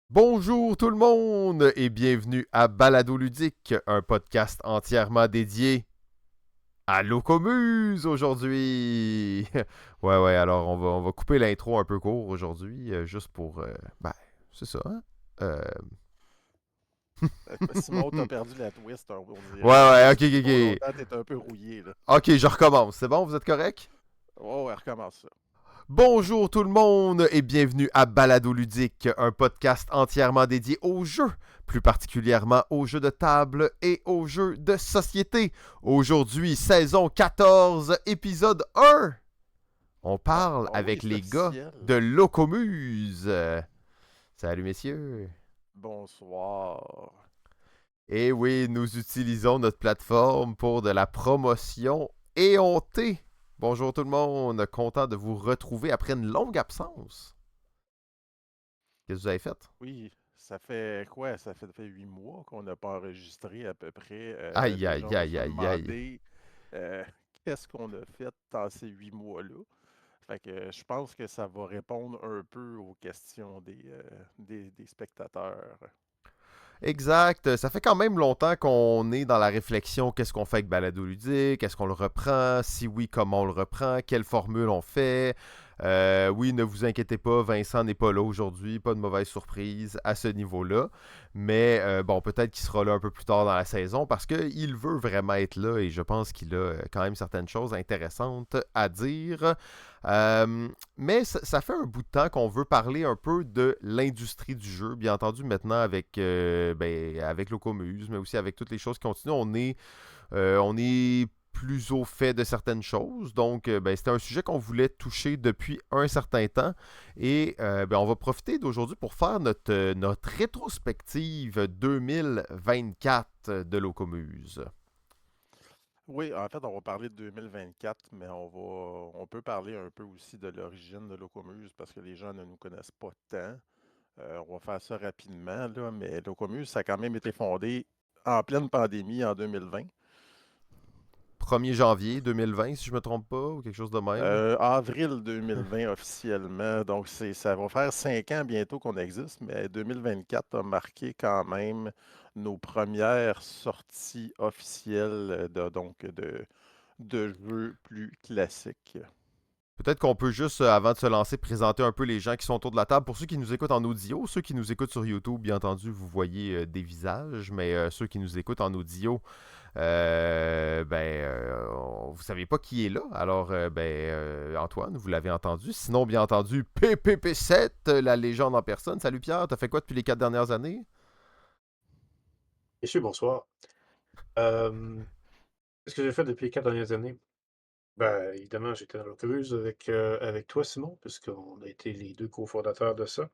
Bonjour tout le monde et bienvenue à Balado Ludique, un podcast entièrement dédié à Locomuse aujourd'hui. Ouais, alors on va couper l'intro un peu court aujourd'hui, juste pour... ben, c'est ça, hein? Euh, Simon, t'as perdu la twist, on Ouais, dirait. ouais, ok, Depuis ok, trop ok. longtemps, t'es un peu rouillé, là. Ok, je recommence. C'est bon, vous êtes correct? Oh, ouais, recommence ça. Bonjour tout le monde et bienvenue à Balado Ludique, un podcast entièrement dédié aux jeux, plus particulièrement aux jeux de table et aux jeux de société. Aujourd'hui, saison 14, épisode 1. On parle Ah oui, avec c'est les gars officiel. de Locomuse. Salut messieurs. Bonsoir. Et oui, nous utilisons notre plateforme pour de la promotion éhontée. Bonjour tout le monde, content de vous retrouver après une longue absence. Qu'est-ce que vous avez fait? Oui, ça fait quoi? Ça fait 8 mois qu'on n'a pas enregistré à peu près. Aïe, Les aïe, gens vont aïe, se aïe, aïe. demander euh, qu'est-ce qu'on a fait dans ces 8 mois-là. Fait que je pense que ça va répondre un peu aux questions des spectateurs. Exact. Ça fait quand même longtemps qu'on est dans la réflexion qu'est-ce qu'on fait avec Balado Ludique, est-ce qu'on le reprend, si oui, comment on le reprend, quelle formule on fait. Oui, ne vous inquiétez pas, Vincent n'est pas là aujourd'hui, pas de mauvaise surprise à ce niveau-là. Mais bon, peut-être qu'il sera là un peu plus tard dans la saison parce qu'il veut vraiment être là et je pense qu'il a quand même certaines choses intéressantes à dire. Mais ça fait un bout de temps qu'on veut parler un peu de l'industrie du jeu. Bien entendu, maintenant avec Locomuse, mais aussi avec toutes les choses qui continuent, on est plus au fait de certaines choses. Donc, c'était un sujet qu'on voulait toucher depuis un certain temps. Et on va profiter d'aujourd'hui pour faire notre rétrospective 2024 de Locomuse. Oui, en fait, on va parler de 2024, mais on peut parler un peu aussi de l'origine de Locomuse parce que les gens ne nous connaissent pas tant. On va faire ça rapidement, là, mais Locomuse, ça a quand même été fondé en pleine pandémie en 2020. 1er janvier 2020, si je me trompe pas, ou quelque chose de même. Avril 2020 officiellement, donc ça va faire 5 ans bientôt qu'on existe, mais 2024 a marqué quand même nos premières sorties officielles de jeux plus classiques. Peut-être qu'on peut juste, avant de se lancer, présenter un peu les gens qui sont autour de la table. Pour ceux qui nous écoutent en audio, ceux qui nous écoutent sur YouTube, bien entendu, vous voyez des visages, mais ceux qui nous écoutent en audio, vous savez pas qui est là. Alors, Antoine, vous l'avez entendu. Sinon, bien entendu, PPP7, la légende en personne. Salut Pierre, t'as fait quoi depuis les 4 dernières années? Messieurs, bonsoir. Euh, Qu'est-ce que j'ai fait depuis les 4 dernières années? Ben, évidemment, j'étais dans l'autobus avec toi, Simon, puisqu'on a été les deux cofondateurs de ça.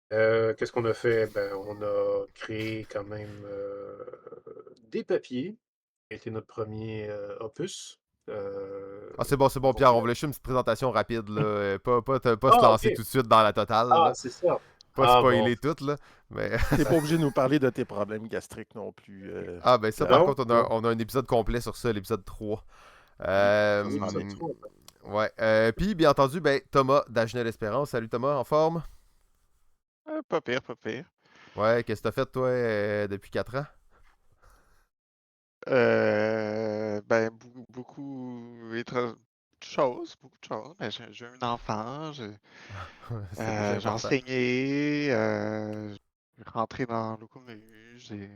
Qu'est-ce qu'on a fait? Ben, on a créé quand même des papiers, qui a été notre premier opus. Ah, c'est bon, Donc, Pierre, on voulait juste une petite présentation rapide, là. Pas se ah, lancer ok. tout de suite dans la totale, Ah, là. c'est ça. Pas Ah, bon. spoiler tout, là. Mais... T'es pas Ben, obligé de nous parler de tes problèmes gastriques non plus, Ah, ben ça, par Pierre. non, contre, non, on a un épisode complet sur ça, l'épisode 3. Ça sera l'épisode bien. Euh, 3. ouais. Puis, bien entendu, Thomas d'Agenel Espérance. Salut Thomas, en forme? Pas pire, pas pire. Ouais, qu'est-ce que t'as fait, toi, depuis 4 ans? Beaucoup de choses. Ben, j'ai un enfant, C'est déjà j'ai important. enseigné, j'ai rentré dans l'Okumu, j'ai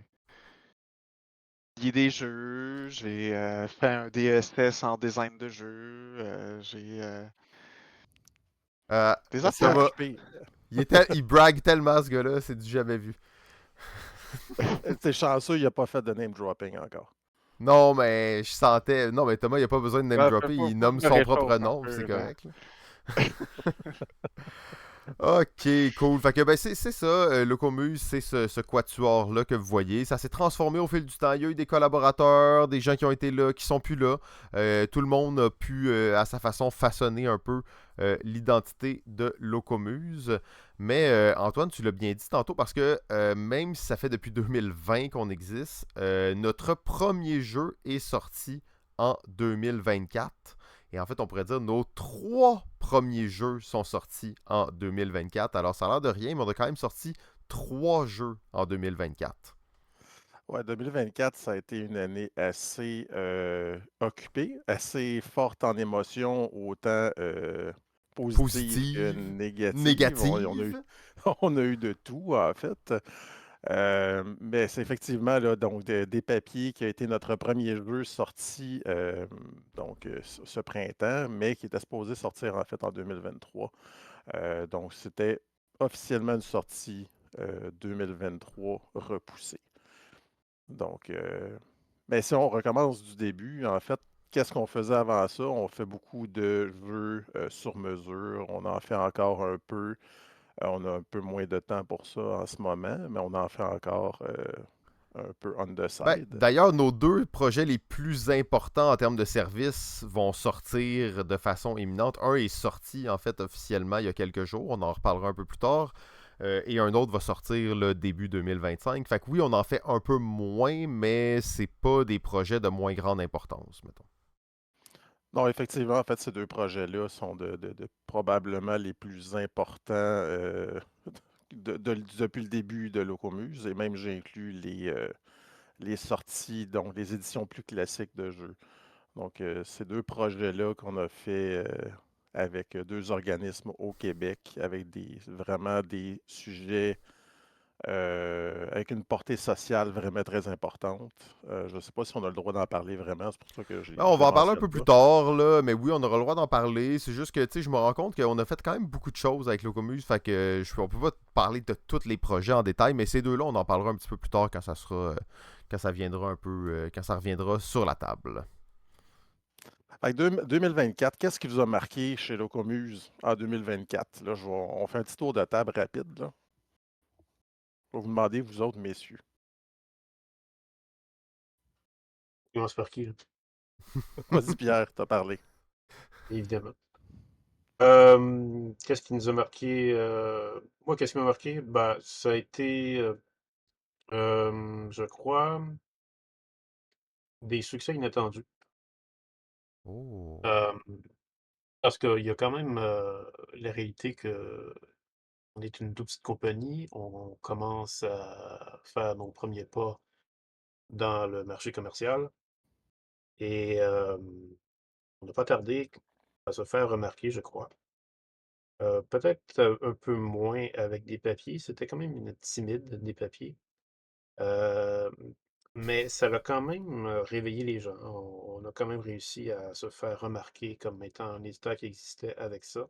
lié des jeux, j'ai fait un DSS en design de jeu, j'ai des C'est affaires. Thomas, PHP. il brague tellement, ce gars-là, c'est du jamais vu. T'es chanceux, il a pas fait de name dropping encore. Non, mais je sentais... Non, mais Thomas, il a pas besoin de name Ben, dropper, il faut que nomme je me son propre réchauffe un nom, puis c'est peu, là. correct, là. Ok, cool. Fait que c'est ça, Locomuse, c'est ce quatuor-là que vous voyez. Ça s'est transformé au fil du temps. Il y a eu des collaborateurs, des gens qui ont été là, qui sont plus là. Tout le monde a pu, à sa façon, façonner un peu l'identité de Locomuse. Mais Antoine, tu l'as bien dit tantôt parce que même si ça fait depuis 2020 qu'on existe, notre premier jeu est sorti en 2024. Et en fait, on pourrait dire nos 3 premiers jeux sont sortis en 2024. Alors, ça a l'air de rien, mais on a quand même sorti 3 jeux en 2024. Ouais, 2024, ça a été une année assez occupée, assez forte en émotions, autant positives que Positives, négatives. négatives. On a eu de tout, en fait. Mais c'est effectivement là, donc, des papiers qui a été notre premier jeu sorti ce printemps, mais qui était supposé sortir en fait en 2023. Donc, c'était officiellement une sortie 2023 repoussée. Donc, mais si on recommence du début, en fait, qu'est-ce qu'on faisait avant ça? On fait beaucoup de jeux sur mesure. On en fait encore un peu. On a un peu moins de temps pour ça en ce moment, mais on en fait encore un peu on the Ben, side. d'ailleurs, nos 2 projets les plus importants en termes de services vont sortir de façon imminente. Un est sorti en fait officiellement il y a quelques jours, on en reparlera un peu plus tard. Et un autre va sortir le début 2025. Fait que oui, on en fait un peu moins, mais c'est pas des projets de moins grande importance, mettons. Non, effectivement, en fait, ces deux projets-là sont probablement les plus importants depuis le début de Locomuse, et même j'ai inclus les sorties, donc les éditions plus classiques de jeux. Donc, ces deux projets-là qu'on a fait avec deux organismes au Québec, avec vraiment des sujets avec une portée sociale vraiment très importante. Je ne sais pas si on a le droit d'en parler vraiment, c'est pour ça que Ben, on je va le en parler un mentionne peu plus pas. tard, là, mais oui, on aura le droit d'en parler. C'est juste que, tu sais, je me rends compte qu'on a fait quand même beaucoup de choses avec Locomuse, fait que on peut pas parler de tous les projets en détail, mais ces deux-là, on en parlera un petit peu plus tard quand ça sera, quand ça viendra un peu, quand ça reviendra sur la table. Fait que 2024, qu'est-ce qui vous a marqué chez Locomuse en 2024? Là, on fait un petit tour de table rapide, là. Je vais vous demander, vous autres, messieurs. On commence par qui, là? Vas-y, Pierre, t'as parlé. Évidemment. Qu'est-ce qui nous a marqué? Moi, qu'est-ce qui m'a marqué? Ben, ça a été, je crois, des succès inattendus. Oh. Euh, Parce qu'il y a quand même la réalité que on est une toute petite compagnie, on commence à faire nos premiers pas dans le marché commercial et on n'a pas tardé à se faire remarquer, je crois. Peut-être un peu moins avec des papiers, c'était quand même une timide des papiers. Hem, mais ça a quand même réveillé les gens. On a quand même réussi à se faire remarquer comme étant un éditeur qui existait avec ça.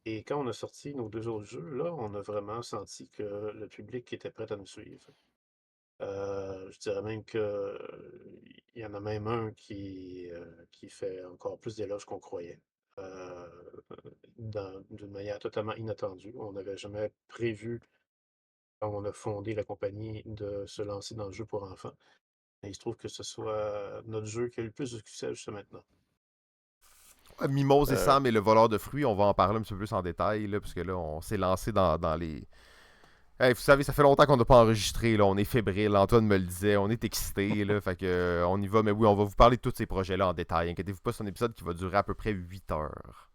Et quand on a sorti nos 2 autres jeux, là, on a vraiment senti que le public était prêt à nous suivre. Je dirais même que il y en a même un qui fait encore plus d'éloges qu'on croyait, d'une manière totalement inattendue. On n'avait jamais prévu, quand on a fondé la compagnie, de se lancer dans le jeu pour enfants. Et il se trouve que ce soit notre jeu qui a eu le plus de succès jusqu'à maintenant. Ouais, Mimose et Euh, Sam et le voleur de fruits, on va en parler un petit peu plus en détail, là, parce que là, on s'est lancé dans les. Hey, vous savez, ça fait longtemps qu'on n'a pas enregistré, là. On est fébrile, Antoine me le disait, on est excité, là. Fait que on y va, mais oui, on va vous parler de tous ces projets-là en détail. Inquiétez-vous pas, c'est un épisode qui va durer à peu près 8 heures.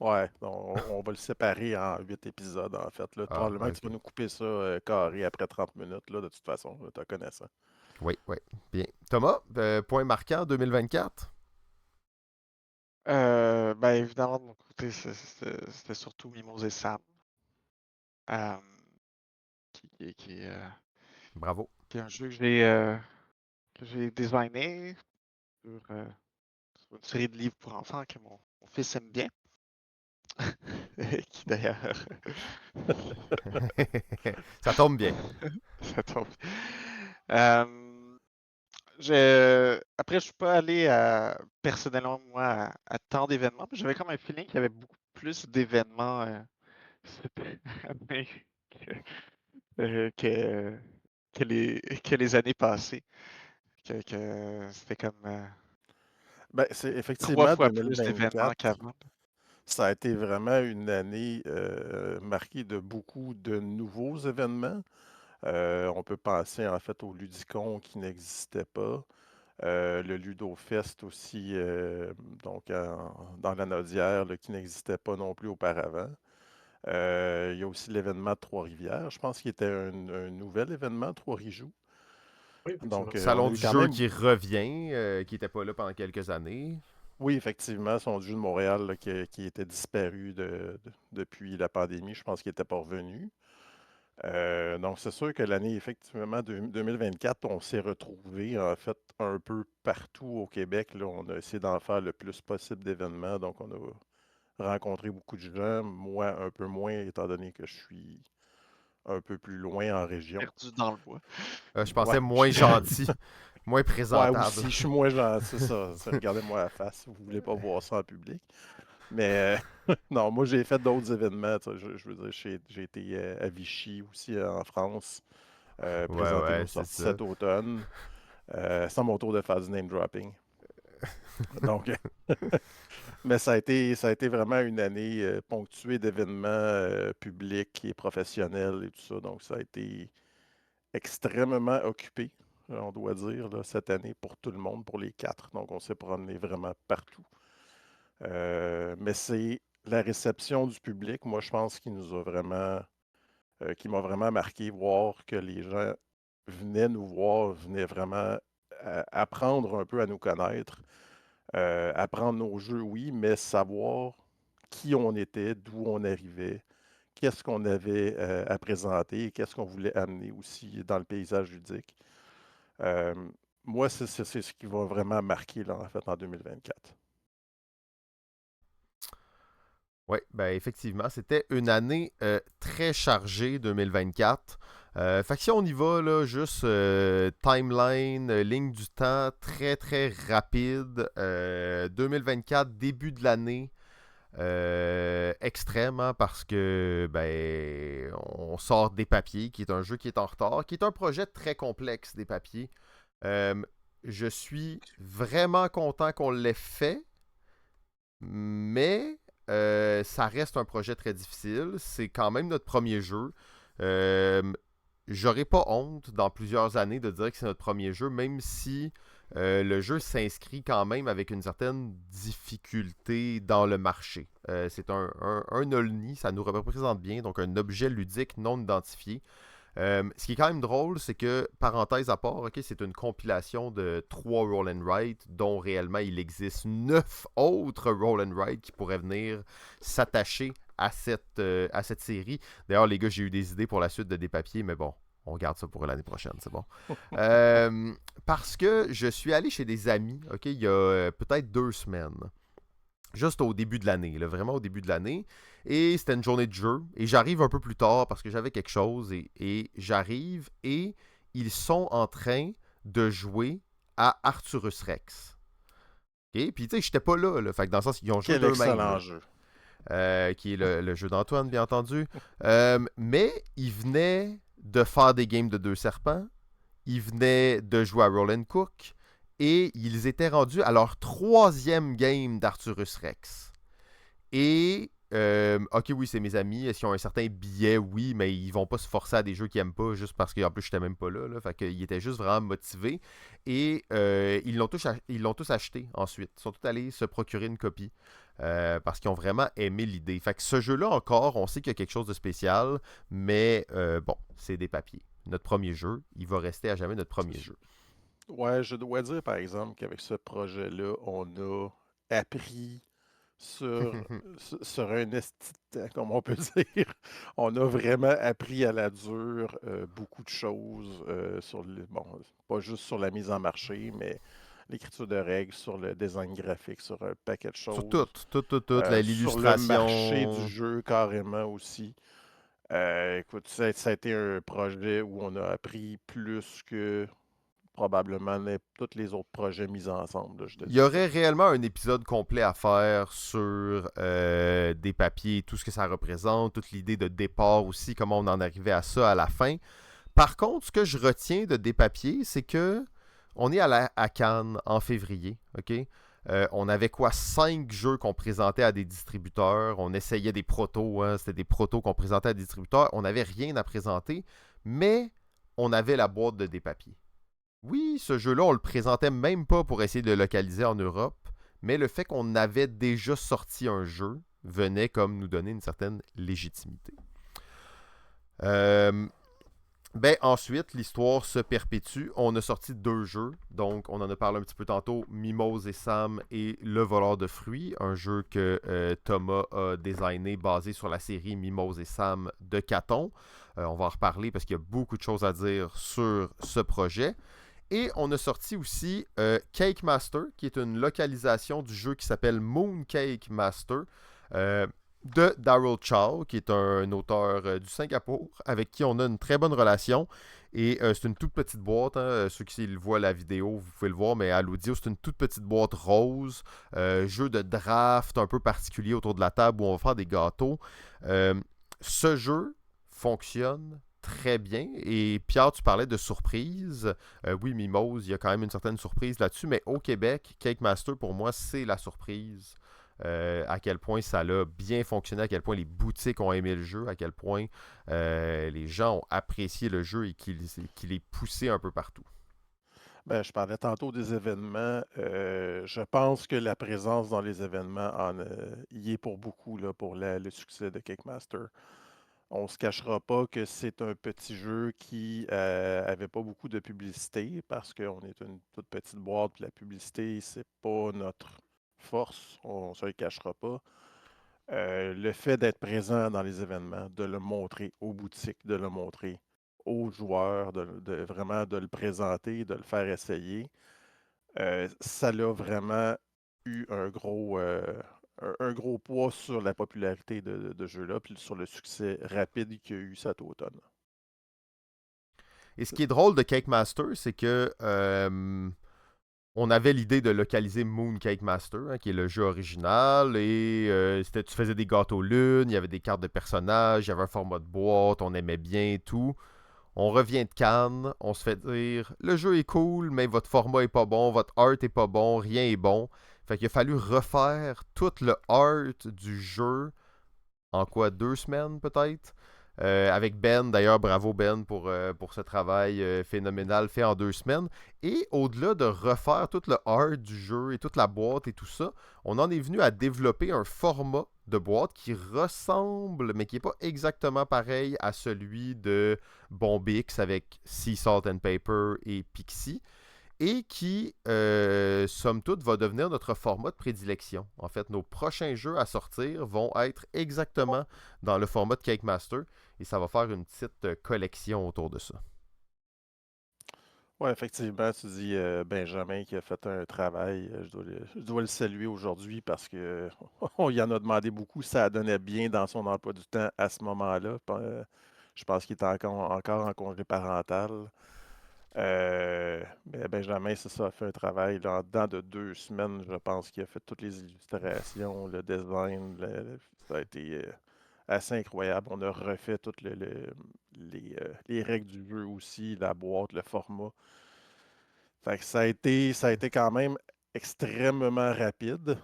ouais, on va le séparer en 8 épisodes, en fait. Là. Ah, Probablement que tu ok. vas nous couper ça carré après 30 minutes, là, de toute façon. Tu connais ça. Oui, oui. Bien. Thomas, point marquant 2024. Ben évidemment, de mon côté, c'était surtout Mimos et Sam, euh, Bravo. qui est un jeu que j'ai designé sur une série de livres pour enfants que mon fils aime bien. Qui d'ailleurs, Ça tombe bien. ça tombe. Euh, Après, je suis pas allé personnellement, moi, à tant d'événements, mais j'avais comme un feeling qu'il y avait beaucoup plus d'événements cette année que, que, que les années passées. Que c'était comme Ben, c'est trois effectivement fois plus d'événements 2024. qu'avant. Ça a été vraiment une année marquée de beaucoup de nouveaux événements. On peut penser en fait au Ludicon qui n'existait pas. Le LudoFest aussi, donc dans la Nodière, là, qui n'existait pas non plus auparavant. Il y a aussi l'événement de Trois-Rivières. Je pense qu'il était un nouvel événement, Trois-Rijoux. Oui, Donc, effectivement. on Salon a eu du quand jeu même, qui revient, qui n'était pas là pendant quelques années. oui, effectivement, son jeu de Montréal là, qui était disparu depuis la pandémie. Je pense qu'il n'était pas revenu. Donc, c'est sûr que l'année, effectivement, 2024, on s'est retrouvé en fait un peu partout au Québec. Là, on a essayé d'en faire le plus possible d'événements. Donc, on a rencontré beaucoup de gens. Moi, un peu moins, étant donné que je suis un peu plus loin en région. Perdu dans le bois. Je Ouais, pensais moins gentil, moins ouais, présentable. aussi, je suis moins gentil, c'est ça. Regardez-moi la face, vous voulez pas voir ça en public. Mais non, moi j'ai fait d'autres événements. Tu sais, je veux dire, j'ai été à Vichy aussi en France, Ouais, présenter ouais, nos c'est sorties ça. cet automne. C'est à mon tour de faire du name dropping. Donc, mais ça a été vraiment une année ponctuée d'événements publics et professionnels et tout ça. Donc, ça a été extrêmement occupé, on doit dire, là, cette année pour tout le monde, pour les quatre. Donc, on s'est promené vraiment partout. Mais c'est la réception du public, moi, je pense, qui m'a vraiment marqué, voir que les gens venaient nous voir, venaient vraiment apprendre un peu à nous connaître, apprendre nos jeux, oui, mais savoir qui on était, d'où on arrivait, qu'est-ce qu'on avait à présenter et qu'est-ce qu'on voulait amener aussi dans le paysage ludique. Euh, Moi, c'est ce qui va vraiment marquer, là, en fait, en 2024. Oui, ben effectivement, c'était une année très chargée 2024. Fait que si on y va, là, juste timeline, ligne du temps, très très rapide. 2024, début de l'année, extrême, hein, parce que ben on sort des papiers, qui est un jeu qui est en retard, qui est un projet très complexe des papiers. Euh, je suis vraiment content qu'on l'ait fait, mais ça reste un projet très difficile. C'est quand même notre premier jeu. Euh, J'aurais pas honte dans plusieurs années de dire que c'est notre premier jeu, même si le jeu s'inscrit quand même avec une certaine difficulté dans le marché. C'est un OLNI, ça nous représente bien, donc un objet ludique non identifié. Ce qui est quand même drôle, c'est que, parenthèse à part, ok, c'est une compilation de 3 Roll and Write, dont réellement il existe 9 autres Roll and Write qui pourraient venir s'attacher à cette série. D'ailleurs, les gars, j'ai eu des idées pour la suite de Des Papiers, mais bon, on garde ça pour l'année prochaine, c'est bon. Euh, Parce que je suis allé chez des amis, ok, il y a peut-être 2 semaines. Juste au début de l'année, là, vraiment au début de l'année. Et c'était une journée de jeu. Et j'arrive un peu plus tard parce que j'avais quelque chose. Et j'arrive et ils sont en train de jouer à Arthurus Rex. OK? Puis tu sais, j'étais pas là. Fait que dans le sens qu'ils ont joué Quel d'eux-mêmes, excellent là. jeu. Qui est le jeu d'Antoine, bien entendu. Mais ils venaient de faire des games de 2 serpents. Ils venaient de jouer à Roll Cook. Et ils étaient rendus à leur 3e game d'Arthurus Rex. Et, ok, oui, c'est mes amis. S'ils ont un certain billet, oui, mais ils vont pas se forcer à des jeux qu'ils aiment pas juste parce qu'en plus, j'étais même pas là. Fait qu'ils étaient juste vraiment motivés. Et ils l'ont tous acheté ensuite. Ils sont tous allés se procurer une copie. Parce qu'ils ont vraiment aimé l'idée. Fait que ce jeu-là encore, on sait qu'il y a quelque chose de spécial, mais bon, c'est des papiers. Notre premier jeu, il va rester à jamais notre premier jeu. Ouais, je dois dire par exemple qu'avec ce projet-là, on a appris sur, sur un esti de temps, comme on peut dire. On a vraiment appris à la dure beaucoup de choses bon, pas juste sur la mise en marché, mais l'écriture de règles, sur le design graphique, sur un paquet de Sur choses, tout, sur le marché du l'illustration. jeu carrément aussi. Écoute, ça a été un projet où on a appris plus que probablement tous les autres projets mis ensemble, là, je te Il y dirais. aurait réellement un épisode complet à faire sur des papiers, tout ce que ça représente, toute l'idée de départ aussi, comment on en arrivait à ça à la fin. Par contre, ce que je retiens de des papiers, c'est que on est à Cannes en février, ok? On avait quoi, 5 jeux qu'on présentait à des distributeurs. On essayait des protos, hein, c'était des protos qu'on présentait à des distributeurs. On n'avait rien à présenter, mais on avait la boîte de des papiers. Oui, ce jeu-là, on le présentait même pas pour essayer de le localiser en Europe, mais le fait qu'on avait déjà sorti un jeu venait comme nous donner une certaine légitimité. Euh, ensuite, l'histoire se perpétue. On a sorti 2 jeux. Donc, on en a parlé un petit peu tantôt. Mimose et Sam et Le voleur de fruits. Un jeu que Thomas a designé basé sur la série Mimose et Sam de Caton. On va en reparler parce qu'il y a beaucoup de choses à dire sur ce projet. Et on a sorti aussi Cake Master, qui est une localisation du jeu qui s'appelle Moon Cake Master. De Daryl Chow, qui est un auteur du Singapour, avec qui on a une très bonne relation. Et c'est une toute petite boîte. Hein. Ceux qui voient la vidéo, vous pouvez le voir, mais à l'audio, c'est une toute petite boîte rose. Jeu de draft un peu particulier autour de la table où on va faire des gâteaux. Ce jeu fonctionne très bien. Et Pierre, tu parlais de surprise. Oui, Mimose, il y a quand même une certaine surprise là-dessus. Mais au Québec, Cake Master, pour moi, c'est la surprise. À quel point ça a bien fonctionné, à quel point les boutiques ont aimé le jeu, à quel point les gens ont apprécié le jeu et qu'il est poussé un peu partout. Ben, je parlais tantôt des événements. Je pense que la présence dans les événements y est pour beaucoup, là, pour le succès de Cakemaster. On ne se cachera pas que c'est un petit jeu qui avait pas beaucoup de publicité parce qu'on est une toute petite boîte, puis la publicité, c'est pas notre force, on ne se le cachera pas. Le fait d'être présent dans les événements, de le montrer aux boutiques, de le montrer aux joueurs, vraiment de le présenter, de le faire essayer, ça l'a vraiment eu un gros poids sur la popularité de ce jeu-là, puis sur le succès rapide qu'il y a eu cet automne. Et ce qui est drôle de Cake Master, c'est que on avait l'idée de localiser Moon Cake Master, hein, qui est le jeu original, et tu faisais des gâteaux lunes, il y avait des cartes de personnages, il y avait un format de boîte, on aimait bien et tout. On revient de Cannes, on se fait dire le jeu est cool, mais votre format est pas bon, votre art est pas bon, rien est bon. Fait qu'il a fallu refaire tout le art du jeu en quoi 2 semaines peut-être. Avec Ben, d'ailleurs, bravo Ben pour ce travail phénoménal fait en 2 semaines. Et au-delà de refaire tout le art du jeu et toute la boîte et tout ça, on en est venu à développer un format de boîte qui ressemble, mais qui n'est pas exactement pareil à celui de Bombix avec Sea Salt and Paper et Pixie et qui, somme toute, va devenir notre format de prédilection. En fait, nos prochains jeux à sortir vont être exactement dans le format de Cake Master et ça va faire une petite collection autour de ça. Oui, effectivement, tu dis Benjamin qui a fait un travail. Je dois le saluer aujourd'hui parce que on y en a demandé beaucoup. Ça donnait bien dans son emploi du temps à ce moment-là. Je pense qu'il est encore en congé parental. Mais Benjamin, c'est ça, a fait un travail là, dedans de 2 semaines. Je pense qu'il a fait toutes les illustrations, le design. Ça a été assez incroyable. On a refait toutes les règles du jeu aussi, la boîte, le format. Fait que ça a été quand même extrêmement rapide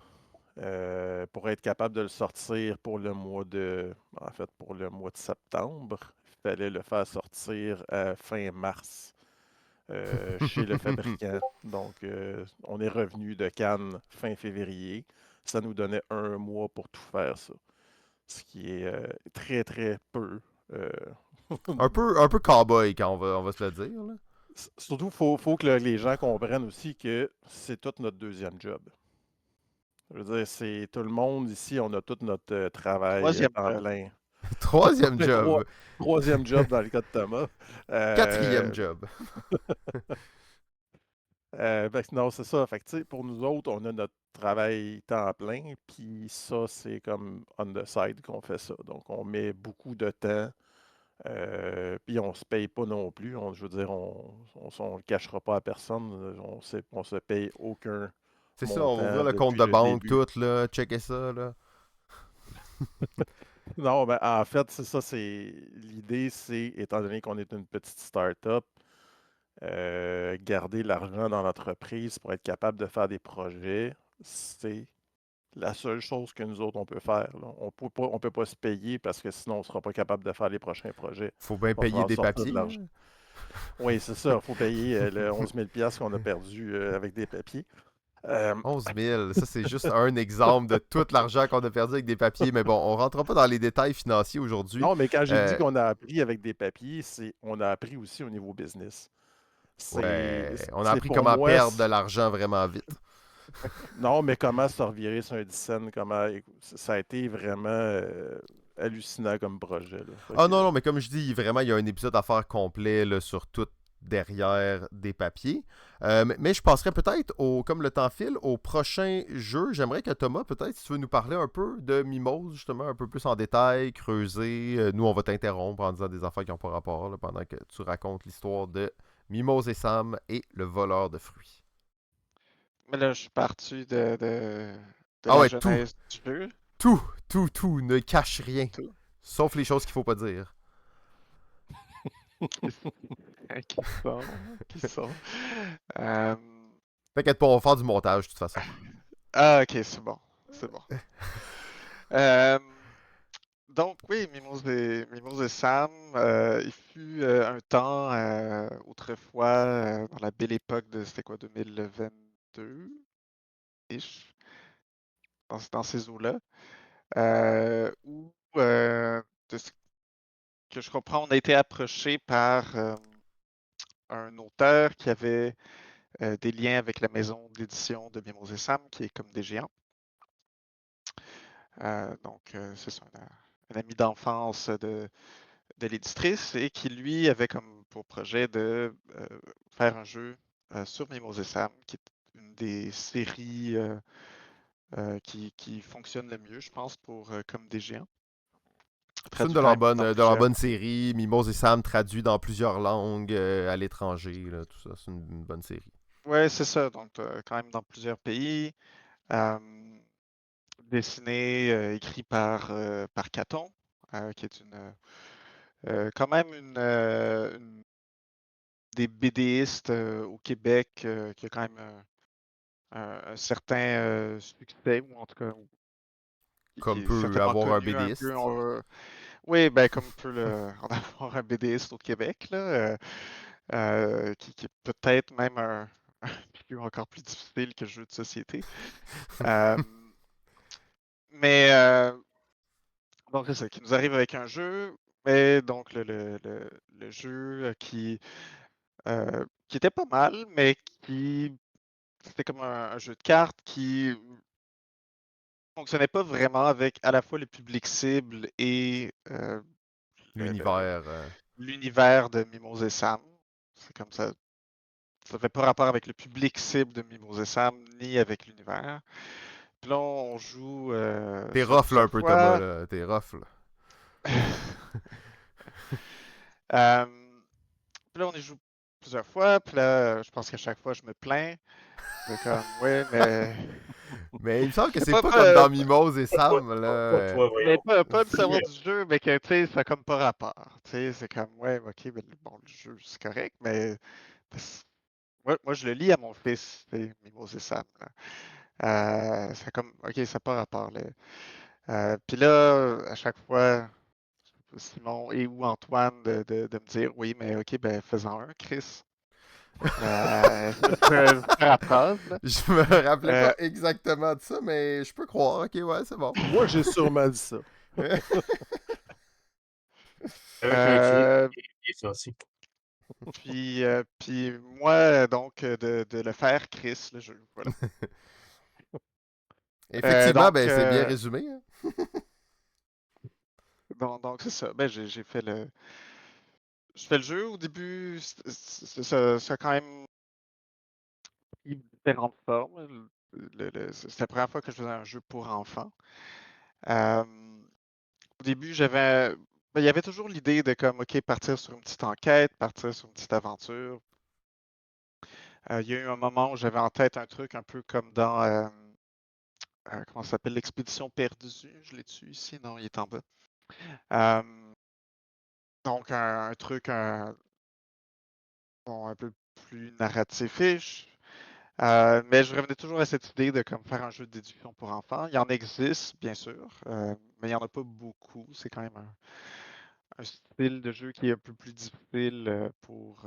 pour être capable de le sortir pour pour le mois de septembre. Il fallait le faire sortir fin mars chez le fabricant. Donc, on est revenu de Cannes fin février. Ça nous donnait 1 mois pour tout faire ça. Ce qui est très, très peu. Euh, Un peu cowboy quand on va se le dire. Là. Surtout, faut que les gens comprennent aussi que c'est tout notre deuxième job. Je veux dire, c'est tout le monde ici, on a tout notre travail Troisième temps job. plein. Troisième job. Troisième job dans le cas de Thomas. Quatrième job. Non, c'est ça. Fait que, tu sais, pour nous autres, on a notre travail temps plein, puis ça, c'est comme on the side qu'on fait ça. Donc, on met beaucoup de temps, puis on se paye pas non plus. Je veux dire, on le cachera pas à personne. On se paye aucun C'est ça, on va montant ouvrir le compte depuis de le banque, début. tout, là, checker ça, là. Non, ben, en fait, c'est ça, l'idée, c'est, étant donné qu'on est une petite start-up, garder l'argent dans l'entreprise pour être capable de faire des projets, c'est la seule chose que nous autres, on peut faire, là. On peut pas se payer parce que sinon, on ne sera pas capable de faire les prochains projets. Faut bien Il va payer falloir des sortir de papiers. l'argent. Hein. Oui, c'est ça. Il faut payer le 11 000 qu'on a perdu avec des papiers. Euh, 11 000, ça c'est juste un exemple de tout l'argent qu'on a perdu avec des papiers. Mais bon, on rentrera pas dans les détails financiers aujourd'hui. non, mais quand j'ai dit Euh, qu'on a appris avec des papiers, on a appris aussi au niveau business. ouais, on a C'est appris pour comment moi, perdre de l'argent vraiment vite. non, mais comment se revirer sur un 10 cents, ça a été vraiment hallucinant comme projet. Là. Fait Ah que, non, non, mais comme je dis, vraiment, il y a un épisode à faire complet là, sur tout derrière des papiers. Mais je passerais peut-être, comme le temps file, au prochain jeu. J'aimerais que Thomas, peut-être, si tu veux nous parler un peu de Mimose, justement, un peu plus en détail, creuser. Nous, on va t'interrompre en disant des affaires qui n'ont pas rapport là, pendant que tu racontes l'histoire de Mimose et Sam et le voleur de fruits. Mais là, je suis parti de Ah la ouais, tout, genèse du jeu. tout, tout, tout, ne cache rien. Tout. Sauf les choses qu'il faut pas dire. Qui sont, qui sont. Euh, T'inquiète pas, on va faire du montage de toute façon. Ah, ok, c'est bon. C'est bon. Euh, donc, oui, Mimose et Sam, il fut un temps, autrefois, dans la belle époque de, c'était quoi, 2022-ish, dans ces eaux-là, où, de ce que je comprends, on a été approché par un auteur qui avait des liens avec la maison d'édition de Mimose et Sam, qui est comme des géants. Donc, c'est ça, un ami d'enfance de l'éditrice et qui, lui, avait comme pour projet de faire un jeu sur Mimose et Sam, qui est une des séries qui fonctionne le mieux, je pense, pour comme des géants. C'est une Traduit quand même dans de leur plusieurs. bonne série. Mimose et Sam traduit dans plusieurs langues à l'étranger. Là, tout ça, c'est une bonne série. Ouais, c'est ça. Donc, quand même dans plusieurs pays. Euh, Dessiné, écrit par Caton, qui est quand même des BDistes au Québec qui a quand même un certain succès, ou en tout cas qui Comme est peut certainement avoir un connu un peu. BDiste. Oui, ben comme peut en avoir un BDiste au Québec, là, qui est peut-être même un milieu encore plus difficile que le jeu de société. Euh, mais donc c'est ça, qui nous arrive avec un jeu, mais donc le jeu qui était pas mal, mais qui c'était comme un jeu de cartes qui fonctionnait pas vraiment avec à la fois le public cible et L'univers. l'univers de Mimose et Sam. C'est comme ça fait pas rapport avec le public cible de Mimose et Sam, ni avec l'univers. Puis là, on joue T'es ça rough là un plusieurs peu, Thomas. fois. Là. T'es rough là. Euh, Puis là, on y joue plusieurs fois. Puis là, je pense qu'à chaque fois, je me plains. C'est comme, ouais, mais. Mais il me semble que c'est Pas, pas comme pas, dans Mimose et Pas toi, Sam. Là. pas toi, mais voyons. pas Plus nécessairement rien. du jeu, mais que, tu sais, ça a comme pas rapport. Tu sais, c'est comme, ouais, ok, mais bon, le jeu, c'est correct, mais moi, je le lis à mon fils, tu sais, Mimose et Sam. Là. C'est comme, ok, ça n'a pas rapport. Là. Puis là, à chaque fois, Simon et ou Antoine de me dire, oui, mais ok, ben faisons un, Chris. Je me rattrape, là. Je me rappelais Euh, pas exactement de ça, mais je peux croire. Ok, ouais, c'est bon. moi, j'ai sûrement dit ça. Avec un cri euh, et sorti. puis moi, donc, de le faire, Chris, le jeu. Voilà. Effectivement, Donc, ben c'est bien résumé. Hein. donc c'est ça. Ben, j'ai fait je fais le jeu. Au début, ça a quand même pris différentes formes. C'est la première fois que je faisais un jeu pour enfants. Euh, Au début, il y avait toujours l'idée de comme, OK, partir sur une petite enquête, partir sur une petite aventure. Il y a eu un moment où j'avais en tête un truc un peu comme dans, comment ça s'appelle, l'expédition perdue. Je l'ai dessus ici? Non, il est en bas. Euh, donc, un truc bon, un peu plus narratif-ish. Mais je revenais toujours à cette idée de comme faire un jeu de déduction pour enfants. Il y en existe, bien sûr, mais il n'y en a pas beaucoup. C'est quand même un style de jeu qui est un peu plus difficile pour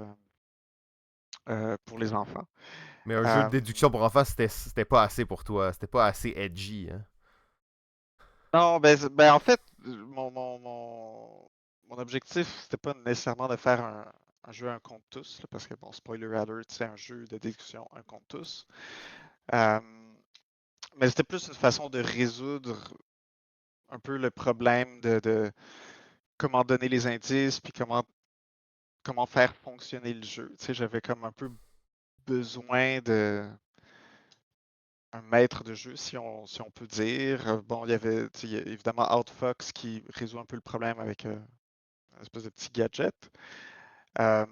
les enfants. Mais un jeu de Euh, déduction pour enfants, c'était pas assez pour toi. C'était pas assez edgy, hein. non, ben en fait, mon objectif, c'était pas nécessairement de faire un jeu un contre tous, là, parce que bon, spoiler alert, c'est un jeu de déduction un contre tous. Euh, mais c'était plus une façon de résoudre un peu le problème de comment donner les indices, puis comment faire fonctionner le jeu. Tu sais, j'avais comme un peu besoin de un maître de jeu, si on peut dire. Bon, il y avait tu sais, il y a évidemment Outfox qui résout un peu le problème avec une espèce de petit gadget. Euh,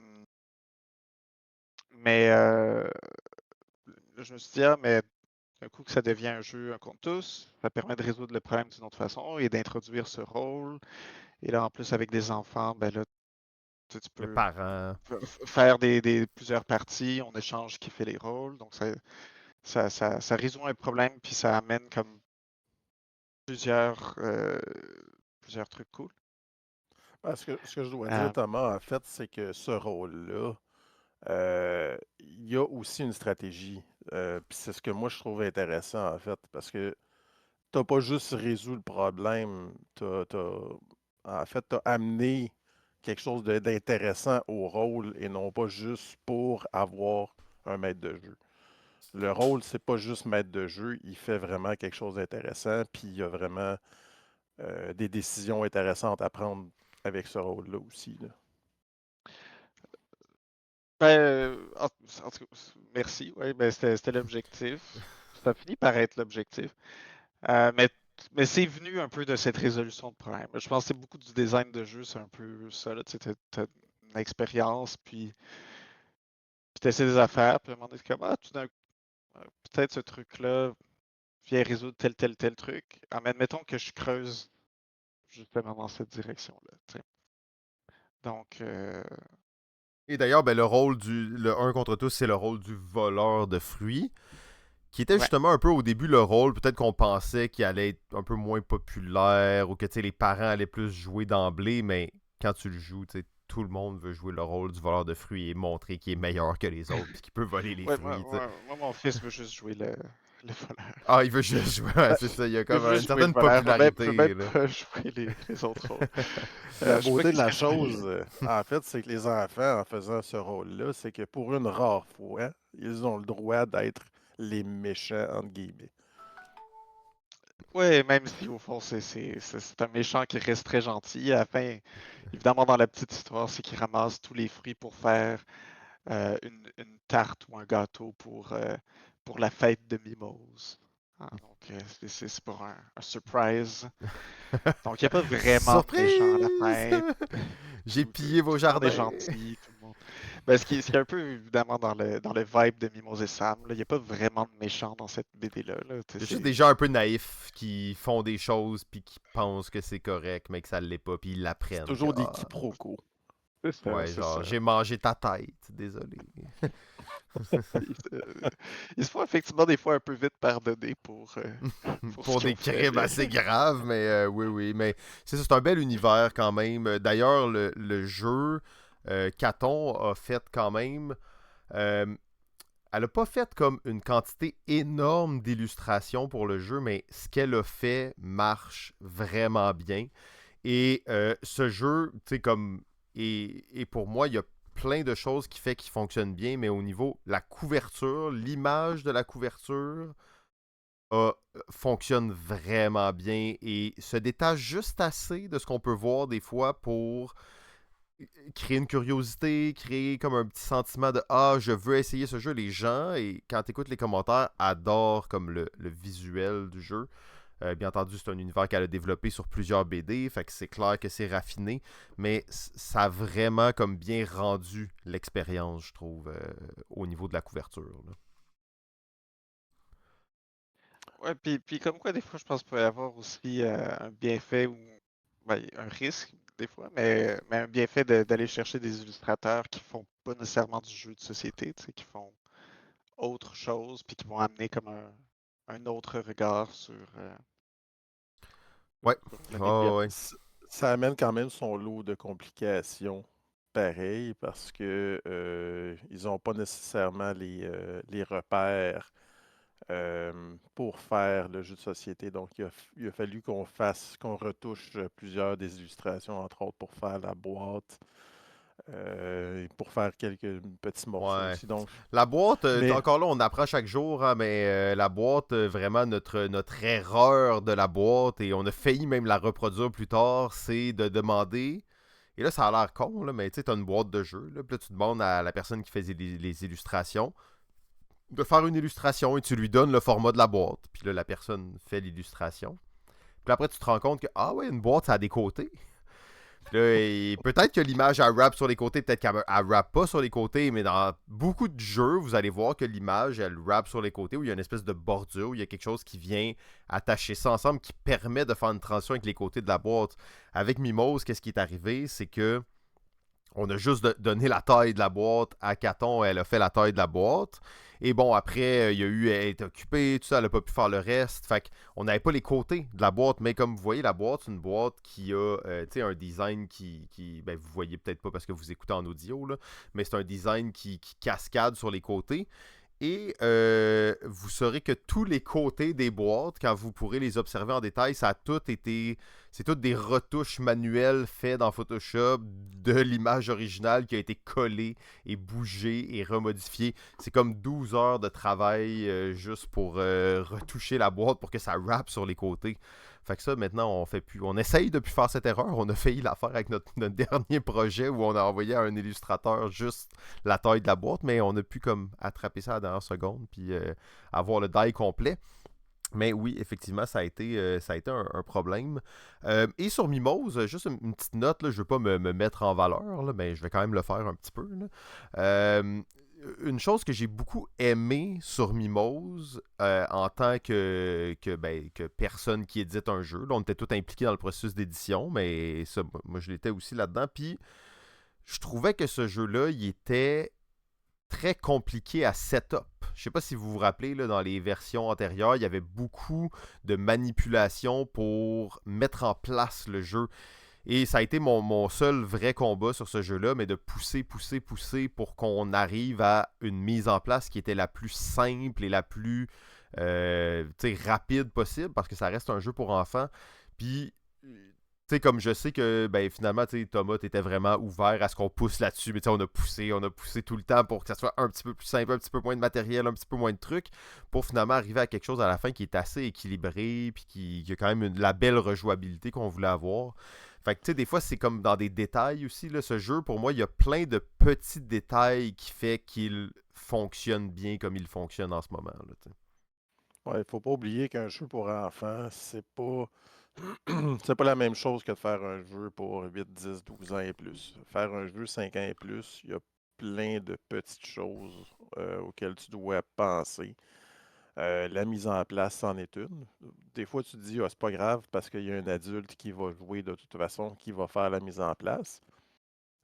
mais je me suis dit, ah, mais un coup que ça devient un jeu un contre tous, ça permet de résoudre le problème d'une autre façon et d'introduire ce rôle. Et là, en plus, avec des enfants, ben là, tu Le peux parent. faire plusieurs parties, on échange qui fait les rôles. Donc, ça résout un problème, puis ça amène comme plusieurs, euh, plusieurs trucs cool. Ce que je dois dire, Euh, Thomas, en fait, c'est que ce rôle-là, il y a aussi une stratégie. Puis c'est ce que moi je trouve intéressant, en fait, parce que t'as pas juste résolu le problème, en fait, t'as amené quelque chose d'intéressant au rôle et non pas juste pour avoir un maître de jeu. Le rôle, c'est pas juste maître de jeu, il fait vraiment quelque chose d'intéressant, puis il y a vraiment des décisions intéressantes à prendre avec ce rôle-là aussi, là. ben, en tout cas, merci. Ouais, ben, c'était l'objectif. Ça finit par être l'objectif. Euh, mais mais c'est venu un peu de cette résolution de problème. Je pense que c'est beaucoup du design de jeu, c'est un peu ça. Là, tu sais, t'as une expérience, puis t'essaies des affaires, puis à un moment donné, c'est comme, ah, tout d'un coup, peut-être ce truc-là vient résoudre tel truc. Ah, mais admettons que je creuse justement dans cette direction-là. Tu sais. Donc, Et d'ailleurs, ben, le un contre tous, c'est le rôle du voleur de fruits, qui était ouais. justement un peu au début le rôle, peut-être qu'on pensait qu'il allait être un peu moins populaire, ou que tu sais, les parents allaient plus jouer d'emblée, mais quand tu le joues, tu sais, tout le monde veut jouer le rôle du voleur de fruits et montrer qu'il est meilleur que les autres, puis qu'il peut voler les Ouais, fruits, tu sais. moi, mon fils veut juste jouer le voleur. Ah, il veut juste jouer, ouais, Ben, c'est ça, il y a Il comme veut une juste jouer le certaine voleur, veut même popularité, là. pas jouer les autres rôles. la Je sais pas beauté de qu'est-ce la que c'est. chose, en fait, c'est que les enfants, en faisant ce rôle-là, c'est que pour une rare fois, ils ont le droit d'être les méchants, entre guillemets. Ouais, même si au fond c'est un méchant qui reste très gentil. À la fin, évidemment dans la petite histoire, c'est qu'il ramasse tous les fruits pour faire une tarte ou un gâteau pour la fête de Mimose. Ah, donc c'est pour un surprise. Donc il n'y a pas vraiment de méchant à la fin. Surprise! J'ai Tout, pillé vos tout le monde est jardins. gentil, tout le monde. Ben, ce qui est un peu évidemment dans le vibe de Mimose et Sam, là, il n'y a pas vraiment de méchant dans cette BD-là. Là. Tu Il y a sais, juste des gens un peu naïfs qui font des choses puis qui pensent que c'est correct, mais que ça l'est pas, puis ils C'est l'apprennent. Que, toujours des ah, quiproquos. c'est ça, ouais, c'est genre, ça. j'ai mangé ta tête, désolé. Ils, se ils se font effectivement des fois un peu vite pardonner pour ce Pour qu'ils des ont fait, crimes mais assez graves, mais oui, oui. Mais c'est ça, c'est un bel univers quand même. D'ailleurs, le jeu, Caton a fait quand même. euh, Elle a pas fait comme une quantité énorme d'illustrations pour le jeu, mais ce qu'elle a fait marche vraiment bien. Et ce jeu, tu sais, comme. Et pour moi, il y a plein de choses qui fait qu'il fonctionne bien, mais au niveau la couverture, l'image de la couverture fonctionne vraiment bien et se détache juste assez de ce qu'on peut voir des fois pour créer une curiosité, créer comme un petit sentiment de ah, je veux essayer ce jeu. Les gens, et quand tu écoutes les commentaires, adorent comme le visuel du jeu. Bien entendu, c'est un univers qu'elle a développé sur plusieurs BD, fait que c'est clair que c'est raffiné, mais ça a vraiment comme bien rendu l'expérience, je trouve, au niveau de la couverture, là. ouais, puis comme quoi des fois je pense qu'il peut y avoir aussi un bienfait ou ben, un risque des fois, mais un bienfait d'aller chercher des illustrateurs qui font pas nécessairement du jeu de société, tu sais, qui font autre chose, puis qui vont amener comme un autre regard Ouais, sur le médium. oh, ouais. Ça amène quand même son lot de complications, pareil, parce que ils n'ont pas nécessairement les repères pour faire le jeu de société. Donc, il a fallu qu'on retouche plusieurs des illustrations, entre autres, pour faire la boîte, et pour faire quelques petits morceaux Ouais. aussi. Donc, La boîte, mais encore là, on apprend chaque jour, hein, mais la boîte, vraiment, notre erreur de la boîte, et on a failli même la reproduire plus tard, c'est de demander. Et là, ça a l'air con, là, mais tu sais, t'as une boîte de jeu, là, puis là, tu demandes à la personne qui faisait les illustrations de faire une illustration et tu lui donnes le format de la boîte. Puis là, la personne fait l'illustration. Puis après, tu te rends compte que, ah ouais, une boîte, ça a des côtés. Puis là, peut-être que l'image, elle wrap sur les côtés, peut-être qu'elle wrap pas sur les côtés, mais dans beaucoup de jeux, vous allez voir que l'image, elle wrap sur les côtés, où il y a une espèce de bordure, où il y a quelque chose qui vient attacher ça ensemble, qui permet de faire une transition avec les côtés de la boîte. Avec Mimose, qu'est-ce qui est arrivé? C'est que on a juste donné la taille de la boîte à Caton, elle a fait la taille de la boîte. Et bon, après, il y a eu, elle est occupée, tout ça, elle n'a pas pu faire le reste. Fait qu'on n'avait pas les côtés de la boîte, mais comme vous voyez, la boîte, c'est une boîte qui a un design qui ben, vous voyez peut-être pas parce que vous écoutez en audio, là, mais c'est un design qui cascade sur les côtés. Et vous saurez que tous les côtés des boîtes, quand vous pourrez les observer en détail, ça a tout été. C'est toutes des retouches manuelles faites dans Photoshop de l'image originale qui a été collée et bougée et remodifiée. C'est comme 12 heures de travail juste pour retoucher la boîte pour que ça wrap sur les côtés. Fait que ça, maintenant, on fait plus. On essaye de plus faire cette erreur. On a failli la faire avec notre dernier projet où on a envoyé à un illustrateur juste la taille de la boîte, mais on a pu comme attraper ça à la dernière seconde puis avoir le die complet. Mais oui, effectivement, ça a été un problème. Et sur Mimose, juste une petite note, là, je ne veux pas me mettre en valeur, là, mais je vais quand même le faire un petit peu. Là. Une chose que j'ai beaucoup aimé sur Mimose en tant que personne qui édite un jeu, là, on était tous impliqués dans le processus d'édition, mais ça, moi je l'étais aussi là-dedans. Puis je trouvais que ce jeu-là, il était très compliqué à setup. Je sais pas si vous vous rappelez, là, dans les versions antérieures, il y avait beaucoup de manipulations pour mettre en place le jeu. Et ça a été mon seul vrai combat sur ce jeu-là, mais de pousser pour qu'on arrive à une mise en place qui était la plus simple et la plus rapide possible, parce que ça reste un jeu pour enfants. Puis comme je sais que ben, finalement, Thomas, t'étais vraiment ouvert à ce qu'on pousse là-dessus, mais on a poussé tout le temps pour que ça soit un petit peu plus simple, un petit peu moins de matériel, un petit peu moins de trucs, pour finalement arriver à quelque chose à la fin qui est assez équilibré, puis qui a quand même la belle rejouabilité qu'on voulait avoir. Fait que, des fois, c'est comme dans des détails aussi, là, ce jeu, pour moi, il y a plein de petits détails qui fait qu'il fonctionne bien comme il fonctionne en ce moment, là, ouais, il faut pas oublier qu'un jeu pour enfants, c'est pas c'est pas la même chose que de faire un jeu pour 8, 10, 12 ans et plus. Faire un jeu 5 ans et plus, il y a plein de petites choses auxquelles tu dois penser. La mise en place, c'en est une. Des fois, tu te dis, ah, c'est pas grave parce qu'il y a un adulte qui va jouer de toute façon, qui va faire la mise en place.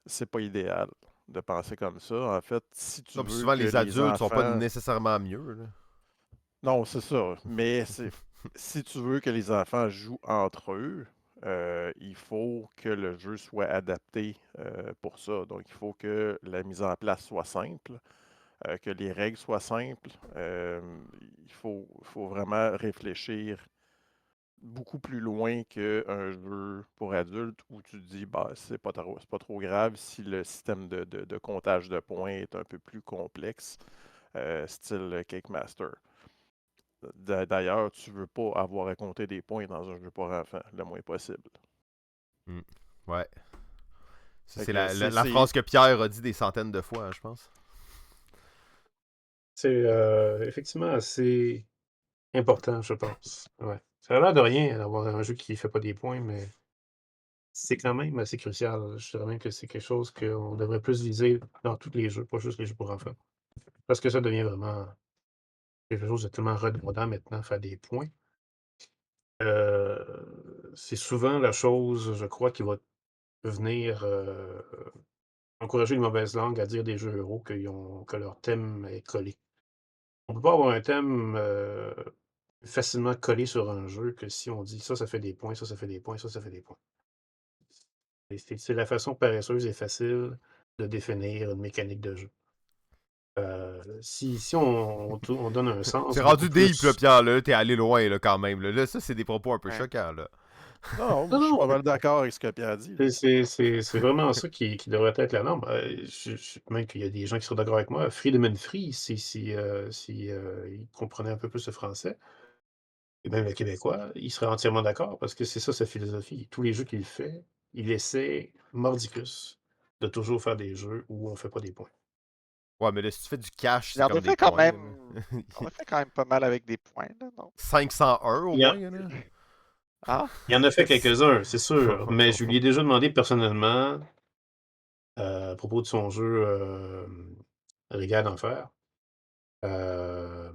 C'est pas idéal de penser comme ça. En fait, si tu Non, puis veux souvent, que les les adultes sont pas enfants nécessairement mieux, là. non, c'est ça. Mais si tu veux que les enfants jouent entre eux, il faut que le jeu soit adapté pour ça. Donc, il faut que la mise en place soit simple, que les règles soient simples. Il faut vraiment réfléchir beaucoup plus loin qu'un jeu pour adultes où tu te dis, bah, c'est pas trop grave si le système de comptage de points est un peu plus complexe, style Cake Master. D'ailleurs, tu veux pas avoir à compter des points dans un jeu pour enfants, le moins possible. Mm. Ouais. Fait C'est que la phrase que Pierre a dit des centaines de fois, hein, je pense. C'est effectivement assez important, je pense. Ouais. Ça a l'air de rien d'avoir un jeu qui fait pas des points, mais c'est quand même assez crucial. Je dirais même que c'est quelque chose qu'on devrait plus viser dans tous les jeux, pas juste les jeux pour enfants. Parce que ça devient vraiment quelque chose de tellement redondant maintenant, faire des points. C'est souvent la chose, je crois, qui va venir encourager les mauvaises langues à dire des jeux héros que leur thème est collé. On peut pas avoir un thème facilement collé sur un jeu que si on dit ça, ça fait des points, ça fait des points, ça fait des points. C'est la façon paresseuse et facile de définir une mécanique de jeu. Si on donne un sens C'est beaucoup rendu deep, là, plus... Pierre, là, t'es allé loin, là, quand même. Là, ça, c'est des propos un peu Ouais. choquants, là. Non, Non, je suis pas non, mal d'accord avec ce que Pierre a dit. Là. c'est vraiment ça qui devrait être la norme. Même qu'il y a des gens qui sont d'accord avec moi. Freedom and Free, si ils comprenaient un peu plus le français, et même le québécois, il serait entièrement d'accord parce que c'est ça sa philosophie. Tous les jeux qu'il fait, il essaie mordicus de toujours faire des jeux où on fait pas des points. Ouais, mais là, si tu fais du cash, Il c'est en comme a des fait quand points, même. là. On a fait quand même pas mal avec des points, là, non? 501 au Il y, en, moins, là. Ah? il y en a fait quelques-uns, c'est sûr, mais je lui ai déjà demandé personnellement à propos de son jeu Régale d'enfer. Euh,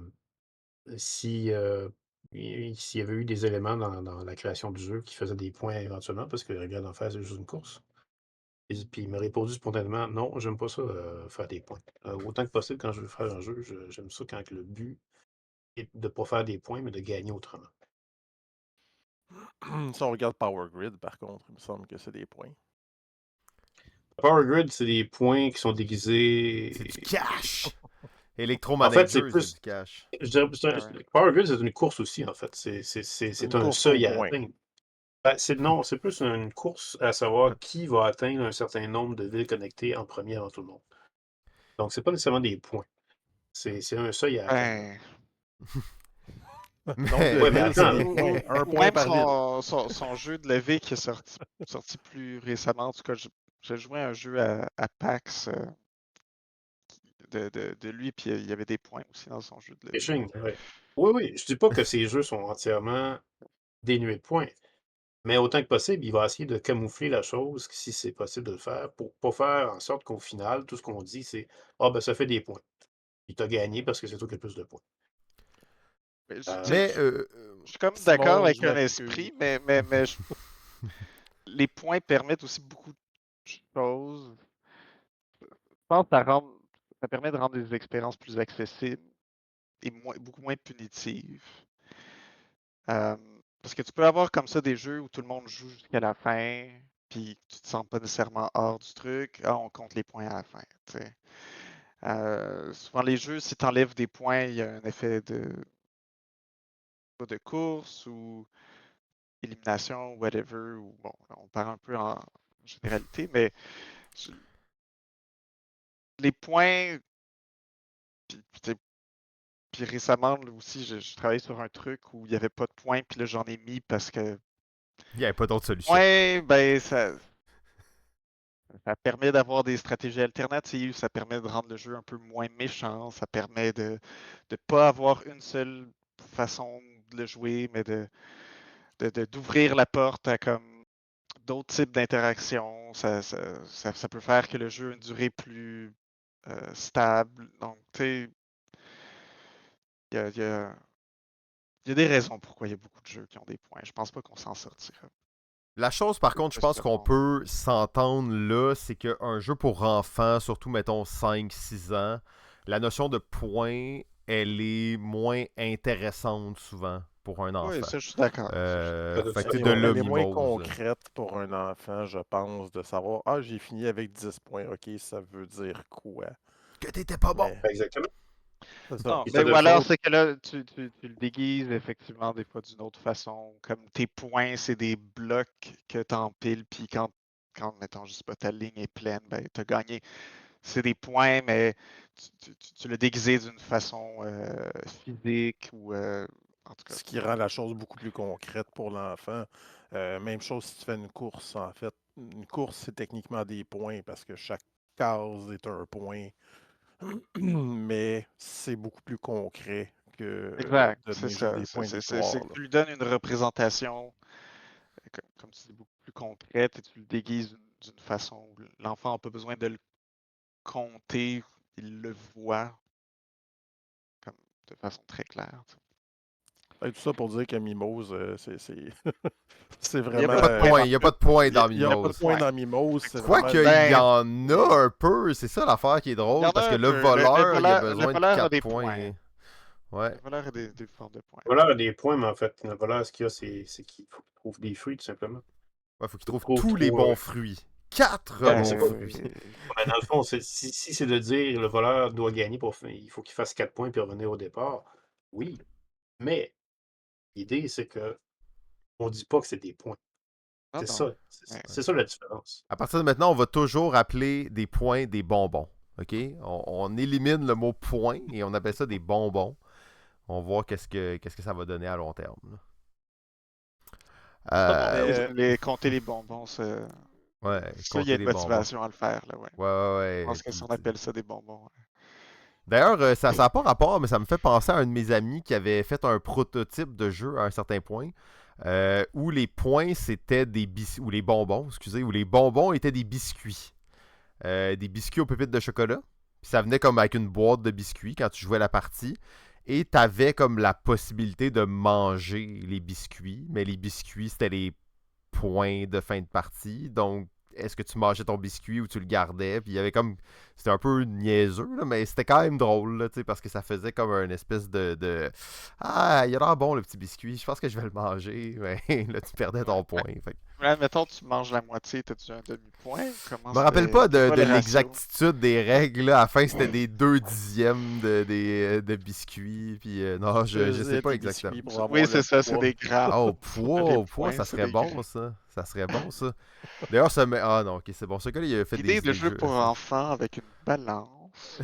si, s'il y avait eu des éléments dans la création du jeu qui faisaient des points éventuellement, parce que Regarde en face, c'est juste une course. Puis il m'a répondu spontanément, non, j'aime pas ça, faire des points. Autant que possible, quand je veux faire un jeu, j'aime ça quand le but est de pas faire des points, mais de gagner autrement. Si on regarde Power Grid, par contre, il me semble que c'est des points. Power Grid, c'est des points qui sont C'est déguisés. du cash! Electro En fait, c'est Manager, c'est plus. du cash. Ouais. Power Grid, c'est une course aussi, en fait. C'est C'est une un course aux seuil à points. atteindre. Non, c'est plus une course à savoir qui va atteindre un certain nombre de villes connectées en premier avant tout le monde. Donc, c'est pas nécessairement des points. C'est un seuil à atteindre. Mais, Nombre de Ouais, mais villes, c'est attends. des points. Un Ou point même par ville. son jeu de levée qui est sorti plus récemment. En tout cas, j'ai joué à un jeu à PAX de lui, puis il y avait des points aussi dans son jeu de levée. Fishing, ouais. Oui, oui. Je dis pas que ces jeux sont entièrement dénués de points. Mais autant que possible, il va essayer de camoufler la chose, si c'est possible de le faire, pour pas faire en sorte qu'au final, tout ce qu'on dit, c'est ah ben ça fait des points. Il t'a gagné parce que c'est toi qui as le plus de points. Mais mais je suis comme d'accord Simon, avec je un m'excuse. esprit, mais les points permettent aussi beaucoup de choses. Je pense que ça permet de rendre les expériences plus accessibles et beaucoup moins punitives. Parce que tu peux avoir comme ça des jeux où tout le monde joue jusqu'à la fin, puis tu te sens pas nécessairement hors du truc. Ah, on compte les points à la fin. T'sais. Souvent les jeux, si tu enlèves des points, il y a un effet de course ou élimination, whatever. Ou bon, on part un peu en généralité, mais je- les points. Puis récemment là, aussi, je travaillais sur un truc où il n'y avait pas de points, puis là j'en ai mis parce que il n'y avait pas d'autre solution. ouais, ben ça permet d'avoir des stratégies alternatives, ça permet de rendre le jeu un peu moins méchant, ça permet de ne pas avoir une seule façon de le jouer, mais d'ouvrir la porte à comme d'autres types d'interactions. Ça peut faire que le jeu a une durée plus stable. Donc, tu sais, il y a, il y a- il y a des raisons pourquoi il y a beaucoup de jeux qui ont des points. Je pense pas qu'on s'en sortira. La chose, par contre, je pense qu'on peut s'entendre là, c'est qu'un jeu pour enfants, surtout, mettons, 5-6 ans, la notion de points, elle est moins intéressante souvent pour un Oui, enfant. ça, je suis d'accord. Fait que Elle t'es est de moins- là, Elle est moins Mimose. concrète pour un enfant, je pense, de savoir ah, j'ai fini avec 10 points. OK, ça veut dire quoi? Que t'étais pas bon. Mais Exactement. c'est ça. Non, Puis ben, t'as ou d'autres alors choses. c'est que là, tu le déguises effectivement des fois d'une autre façon. Comme tes points, c'est des blocs que tu empiles, puis quand, mettons, je sais pas, ta ligne est pleine, ben, tu as gagné. C'est des points, mais tu l'as déguisé d'une façon physique ou en tout cas. Ce qui rend la chose beaucoup plus concrète pour l'enfant. Même chose si tu fais une course, en fait. Une course, c'est techniquement des points parce que chaque case est un point. Mais c'est beaucoup plus concret que Exact, de c'est donner juste ça. des points de C'est victoire. que Là. tu lui donnes une représentation, comme tu dis, beaucoup plus concrète et tu le déguises d'une façon où l'enfant n'a pas besoin de le compter, il le voit comme de façon très claire. Tu sais. Et tout ça pour dire que Mimose, c'est Il n'y a vraiment. Il n'y a pas de pas de point point, dans il y a pas de point Il dans n'y a pas de Mimose. point Ouais, dans Mimose. C'est Quoi vraiment. qu'il y ben, en a un peu, c'est ça l'affaire qui est il y drôle, en parce a que un le peu. voleur, il a Le besoin de voleur a 4 des points. points. Ouais. Le voleur a des formes de points. Le voleur a des points, mais en fait, le voleur, ce qu'il y a, c'est qu'il trouve des fruits, tout simplement. Ouais, faut qu'il trouve trouve tous les trop, bons fruits. 4 Ben, bons c'est pas- fruits. Ben, dans le fond, si c'est de dire le voleur doit gagner il faut qu'il fasse 4 points puis revenir au départ, oui. Mais l'idée, c'est que on dit pas que c'est des points. Non, C'est non. ça. Ouais. C'est ça la différence. À partir de maintenant, on va toujours appeler des points des bonbons. OK? On élimine le mot point et on appelle ça des bonbons. On va voir qu'est-ce que ça va donner à long terme. là. Mais, Compter les bonbons, ça, Ouais, il y compter a une les bonbons. motivation à le faire, là, ouais. Ouais. Je pense que si on appelle ça des bonbons. Ouais. D'ailleurs, ça n'a pas rapport, mais ça me fait penser à un de mes amis qui avait fait un prototype de jeu à un certain point, où les points c'était des biscuits, ou les bonbons, excusez, où les bonbons étaient des biscuits. Des biscuits aux pépites de chocolat. Puis ça venait comme avec une boîte de biscuits quand tu jouais la partie. Et tu avais comme la possibilité de manger les biscuits, mais les biscuits c'était les points de fin de partie. Donc, est-ce que tu mangeais ton biscuit ou tu le gardais? Puis il y avait comme. C'était un peu niaiseux, là, mais c'était quand même drôle, là, parce que ça faisait comme une espèce Ah, il a l'air bon le petit biscuit, je pense que je vais le manger. Mais là, tu perdais ton point. Fait que... Mais admettons, tu manges la moitié, t'as-tu un demi-point? Comment Je me rappelle pas c'est de quoi le ratio? l'exactitude des règles. Là. À la fin, c'était des 2/10 de biscuits. Puis non, je sais pas des exactement. biscuits pour avoir Oui, le c'est ça, c'est poids. des grammes. Oh, Les poids, points, ça c'est serait des bon, grammes. ça. Ça serait bon, ça. D'ailleurs, ça me... Ah non, ok, c'est bon. Ce gars-là, il a fait Idée des de idées jeu jeux pour assez- enfants avec une balance.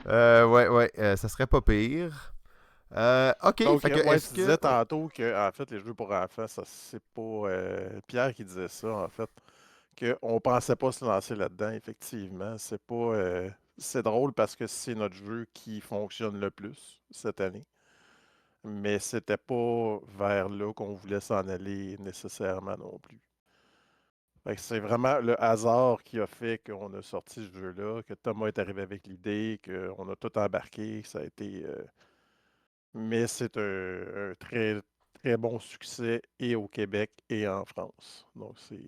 ouais, ça serait pas pire. Ok, Donc, fait que moi, est-ce tu que... disais tantôt que, en fait, les jeux pour enfants, ça, c'est pas. Pierre qui disait ça, en fait, qu'on pensait pas se lancer là-dedans, effectivement. C'est pas. C'est drôle parce que c'est notre jeu qui fonctionne le plus cette année. Mais c'était pas vers là qu'on voulait s'en aller nécessairement non plus. Fait que c'est vraiment le hasard qui a fait qu'on a sorti ce jeu-là, que Thomas est arrivé avec l'idée, qu'on a tout embarqué, ça a été. Mais c'est un très, très bon succès et au Québec et en France. Donc, c'est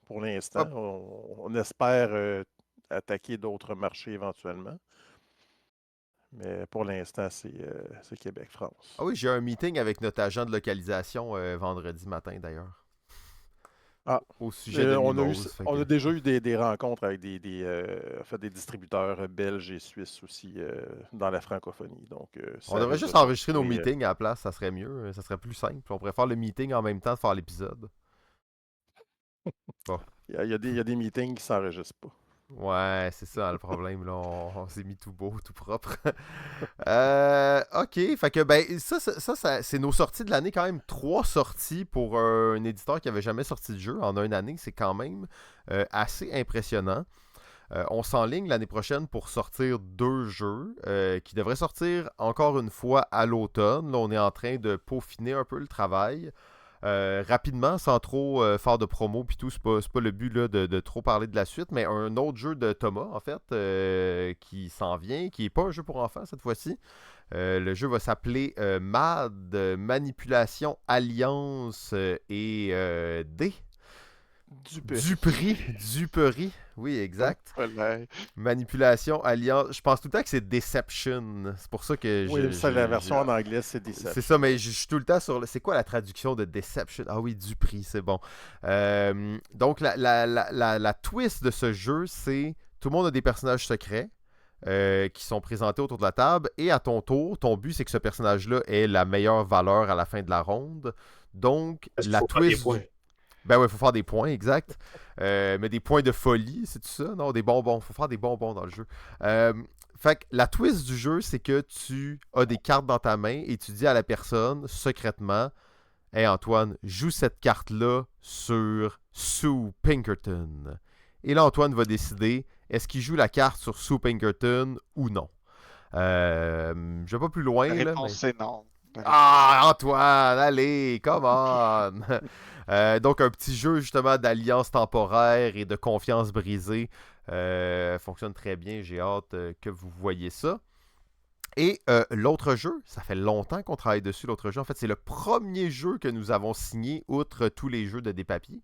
pour l'instant, Hop. on espère attaquer d'autres marchés éventuellement. Mais pour l'instant, c'est Québec-France. Ah oui, j'ai un meeting avec notre agent de localisation vendredi matin, d'ailleurs. Ah, Au sujet de Mimose. Fait on que- a déjà eu des rencontres avec en fait, des distributeurs belges et suisses aussi dans la francophonie. Donc, On ça devrait risque de juste enregistrer nos sortir, meetings à la place, ça serait mieux. Ça serait plus simple. On pourrait faire le meeting en même temps de faire l'épisode. Bon. il y a des meetings qui ne s'enregistrent pas. Ouais, c'est ça le problème. Là, on s'est mis tout beau, tout propre. Ok, fait que ben ça, c'est nos sorties de l'année quand même. 3 sorties pour un éditeur qui avait jamais sorti de jeu en une année. C'est quand même assez impressionnant. On s'enligne l'année prochaine pour sortir 2 jeux qui devraient sortir encore une fois à l'automne. Là, on est en train de peaufiner un peu le travail. Rapidement, sans trop faire de promo puis tout, c'est pas le but là, de trop parler de la suite, mais un autre jeu de Thomas, en fait, qui s'en vient, qui n'est pas un jeu pour enfants cette fois-ci. Le jeu va s'appeler MAD, Manipulation, Alliance et D. Duperie, oui, exact. Voilà. Manipulation, Alliance, je pense tout le temps que c'est Deception. C'est pour ça que Oui, ça, la version en anglais, c'est Deception. C'est ça, mais je suis tout le temps sur... C'est quoi la traduction de Deception? Ah oui, Duperie, c'est bon. Donc, la twist de ce jeu, c'est... Tout le monde a des personnages secrets qui sont présentés autour de la table. Et à ton tour, ton but, c'est que ce personnage-là ait la meilleure valeur à la fin de la ronde. Donc, Parce qu'il la faut faire des twist... points. Ben ouais, il faut faire des points, exact. Mais des points de folie, c'est tout ça? Non, des bonbons. Il faut faire des bonbons dans le jeu. Fait que la twist du jeu, c'est que tu as des cartes dans ta main et tu dis à la personne, secrètement, « Hey Antoine, joue cette carte-là sur Sue Pinkerton. » Et là, Antoine va décider, est-ce qu'il joue la carte sur Sue Pinkerton ou non? Je vais pas plus loin, La là, réponse, mais... c'est non. Ah, Antoine, allez, come on! Donc, un petit jeu justement d'alliance temporaire et de confiance brisée. Fonctionne très bien, j'ai hâte que vous voyez ça. Et l'autre jeu, ça fait longtemps qu'on travaille dessus, l'autre jeu. En fait, c'est le premier jeu que nous avons signé, outre tous les jeux de Despapiers.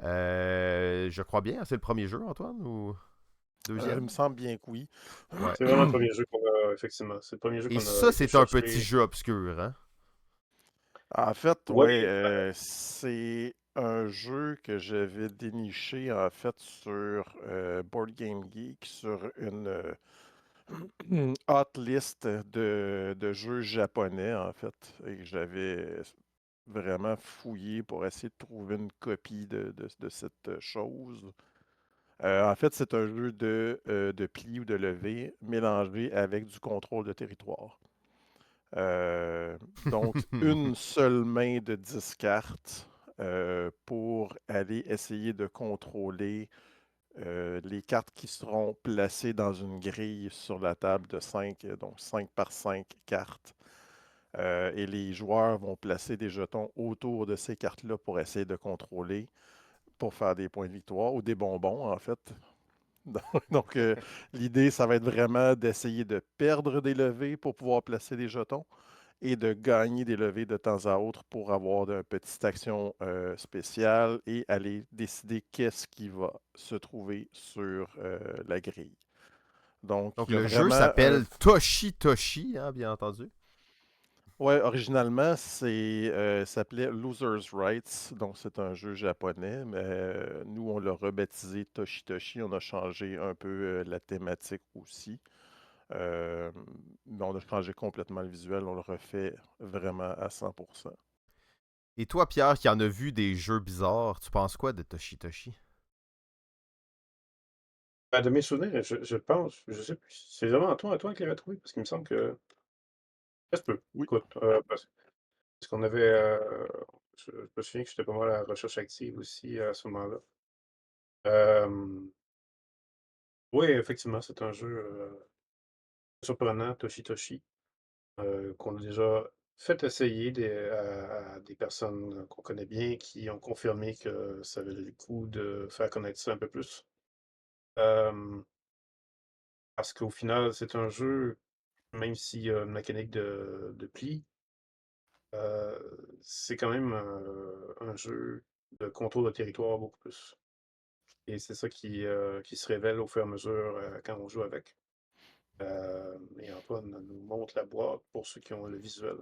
Je crois bien, c'est le premier jeu, Antoine, ou Il deuxième? me semble bien que oui. Ouais. C'est vraiment le premier jeu qu'on a, effectivement. C'est le premier jeu qu'on Et a ça, été c'est un chercher. petit jeu obscur, hein? En fait, Oui, c'est un jeu que j'avais déniché en fait sur Board Game Geek sur une hot list de jeux japonais en fait. Et j'avais vraiment fouillé pour essayer de trouver une copie de cette chose. En fait, c'est un jeu de pli ou de levée mélangé avec du contrôle de territoire. Donc, une seule main de 10 cartes pour aller essayer de contrôler les cartes qui seront placées dans une grille sur la table de 5, donc 5 par 5 cartes. Et les joueurs vont placer des jetons autour de ces cartes-là pour essayer de contrôler, pour faire des points de victoire ou des bonbons, en fait. Donc, l'idée, ça va être vraiment d'essayer de perdre des levées pour pouvoir placer des jetons et de gagner des levées de temps à autre pour avoir une petite action spéciale et aller décider qu'est-ce qui va se trouver sur la grille. Donc, Donc il y a le jeu vraiment un... s'appelle Toshi Toshi, hein, bien entendu. Ouais, originalement, s'appelait Losers' Rights, donc c'est un jeu japonais, mais nous, on l'a rebaptisé Toshi Toshi. On a changé un peu la thématique aussi. Euh, mais on a changé complètement le visuel, on le refait vraiment à 100%. Et toi, Pierre, qui en a vu des jeux bizarres, tu penses quoi de Toshi Toshi? de mes souvenirs, je pense, je sais plus, c'est vraiment toi qui l'avais trouvé, parce qu'il me semble que ça se peut. Oui. Écoute, parce qu'on avait, je me souviens que j'étais pas mal à la recherche active aussi à ce moment-là. Hem, oui, effectivement, c'est un jeu, surprenant, Toshi Toshi, qu'on a déjà fait essayer à des personnes qu'on connaît bien, qui ont confirmé que ça valait le coup de faire connaître ça un peu plus. Hem, Parce qu'au final, c'est un jeu, même s'il y a une mécanique de pli, c'est quand même, un jeu de contrôle de territoire beaucoup plus. Et c'est ça qui se révèle au fur et à mesure, quand on joue avec. Et Antoine nous montre la boîte pour ceux qui ont le visuel.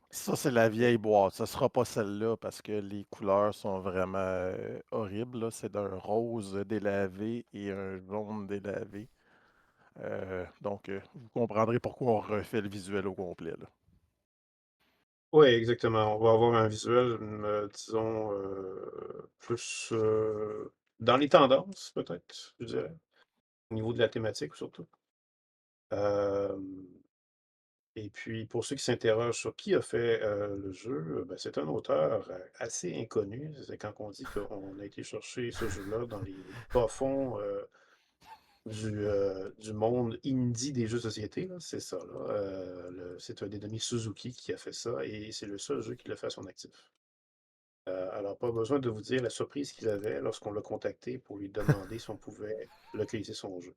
Ça, c'est la Et vieille boîte. Ce sera pas celle-là parce que les couleurs sont vraiment horribles, là. C'est d'un rose délavé et un jaune délavé. Donc, vous comprendrez pourquoi on refait le visuel au complet, là. ouais, exactement. On va avoir un visuel, disons, plus, dans les tendances peut-être, je dirais, au niveau de la thématique surtout. Hem Et puis, pour ceux qui s'interrogent sur qui a fait, le jeu, ben, c'est un auteur, assez inconnu. C'est quand on dit qu'on a été chercher ce jeu-là dans les bas-fonds, du monde indie des jeux de société, là, c'est ça, là. C'est un dénommé Suzuki qui a fait ça et c'est le seul jeu qu'il a fait à son actif. Alors pas besoin de vous dire la surprise qu'il avait lorsqu'on l'a contacté pour lui demander si on pouvait localiser son jeu.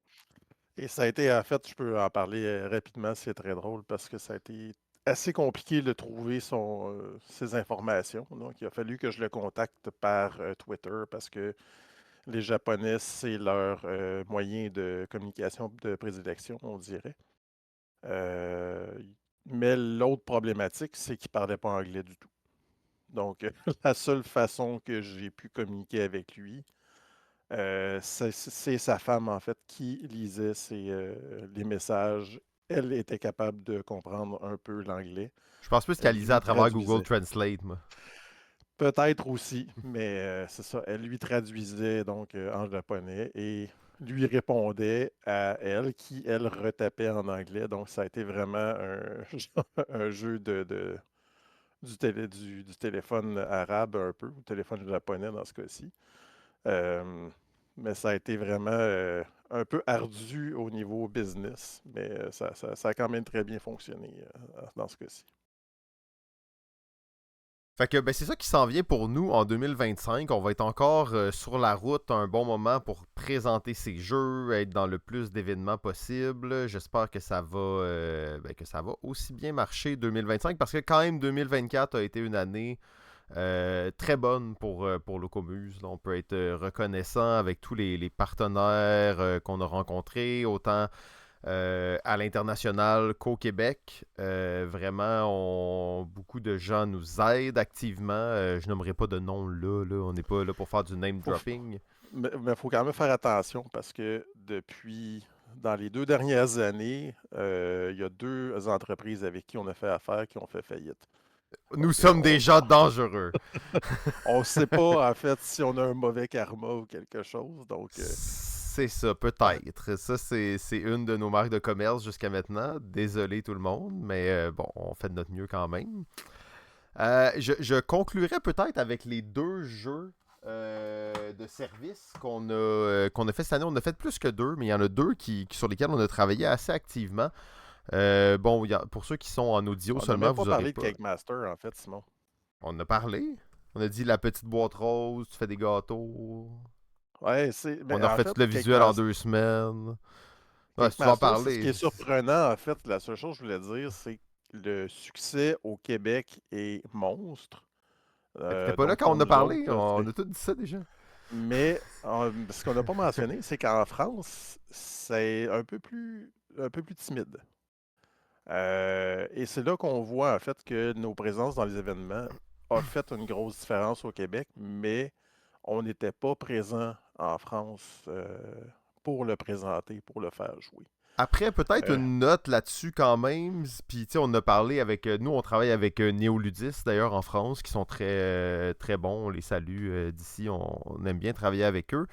Et ça a été, en fait, je peux en parler rapidement, c'est très drôle parce que ça a été assez compliqué de trouver ses informations. Donc, il a fallu que je le contacte par Twitter parce que les Japonais, c'est leur moyen de communication de prédilection, on dirait. Euh, mais l'autre problématique, c'est qu'il ne parlait pas anglais du tout. Donc, la seule façon que j'ai pu communiquer avec lui, c'est sa femme, en fait, qui lisait les messages. Elle était capable de comprendre un peu l'anglais. Je pense plus qu'à Elle liser à lui travers Google traduisait. Translate, moi. Peut-être aussi, mais c'est ça. Elle lui traduisait donc en japonais et lui répondait à elle, qui elle retapait en anglais. Donc ça a été vraiment un jeu du téléphone arabe un peu, ou téléphone japonais dans ce cas-ci. Euh, mais ça a été vraiment un peu ardu au niveau business, mais ça a quand même très bien fonctionné dans ce cas-ci. Fait que ben, c'est ça qui s'en vient pour nous en 2025. On va être encore sur la route un bon moment pour présenter ces jeux, être dans le plus d'événements possible. J'espère que que ça va aussi bien marcher 2025 parce que quand même 2024 a été une année très bonne pour Locomuse. Là, on peut être reconnaissant avec tous les partenaires qu'on a rencontrés, autant à l'international qu'au Québec. Vraiment, beaucoup de gens nous aident activement. Je nommerai pas de nom là. On n'est pas là pour faire du name Faut- dropping. Mais il faut quand même faire attention parce que dans les 2 dernières années, il y a 2 entreprises avec qui on a fait affaire qui ont fait faillite. Nous Donc, sommes des gens dangereux. on ne sait pas en fait si on a un mauvais karma ou quelque chose. Donc, C'est ça, peut-être. Ça, c'est une de nos marques de commerce jusqu'à maintenant. Désolé tout le monde, mais bon, on fait de notre mieux quand même. Je conclurai peut-être avec les 2 jeux de service qu'on a fait cette année. On a fait plus que 2, mais il y en a 2 sur lesquels on a travaillé assez activement. Bon, pour ceux qui sont en audio on n'a seulement, même pas vous aurez parlé de pas. Cake Master en fait, Simon. On a parlé. On a dit la petite boîte rose, tu fais des gâteaux. Ouais, On mais a en refait fait, tout le Cake visuel en Master, 2 semaines. Ouais, Cake si tu vas en Master, c'est ce qui parler. est surprenant en fait. La seule chose que je voulais dire, c'est que le succès au Québec est monstre. Mais t'étais pas là Donc quand pour on a nous parlé. autres, On a tout dit ça déjà. mais ce qu'on n'a pas mentionné, c'est qu'en France, c'est un peu plus timide. Et c'est là qu'on voit en fait que nos présences dans les événements a fait une grosse différence au Québec, mais on n'était pas présent en France pour le présenter, pour le faire jouer. Après, peut-être Euh, une note là-dessus quand même. Puis, tu sais, on a parlé avec. Nous, on travaille avec Néoludis, d'ailleurs, en France, qui sont très bons. On les salue d'ici. On aime bien travailler avec eux.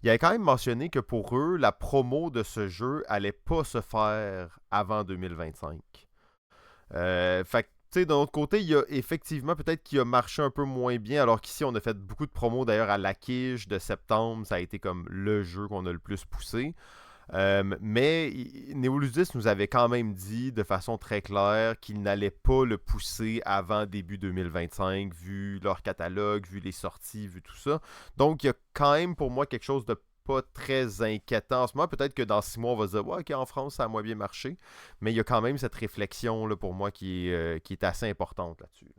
Il avait quand même mentionné que pour eux, la promo de ce jeu allait pas se faire avant 2025. Fait que, tu sais, d'un autre côté, il y a effectivement peut-être qu'il a marché un peu moins bien, alors qu'ici, on a fait beaucoup de promos. D'ailleurs, à la quiche de septembre, ça a été comme le jeu qu'on a le plus poussé. Mais Néoludis nous avait quand même dit de façon très claire qu'il n'allait pas le pousser avant début 2025, vu leur catalogue, vu les sorties, vu tout ça. Donc, il y a quand même pour moi quelque chose de pas très inquiétant en ce moment. Peut-être que dans 6 mois, on va se dire ouais, ok, en France, ça a moins bien marché. Mais il y a quand même cette réflexion là, pour moi qui est assez importante là-dessus.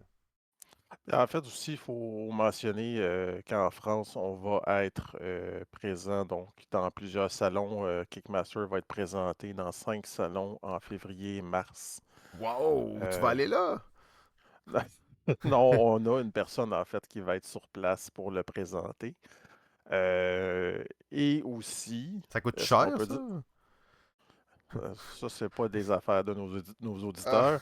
En fait, aussi, il faut mentionner qu'en France, on va être présent donc dans plusieurs salons. Kickmaster va être présenté dans 5 salons en février et mars. Wow, tu vas Euh, aller là? non, on a une personne en fait qui va être sur place pour le présenter. Et aussi, Ça coûte est-ce qu'on cher, peut ça? dire, ça, c'est pas des affaires de nos Ah. auditeurs,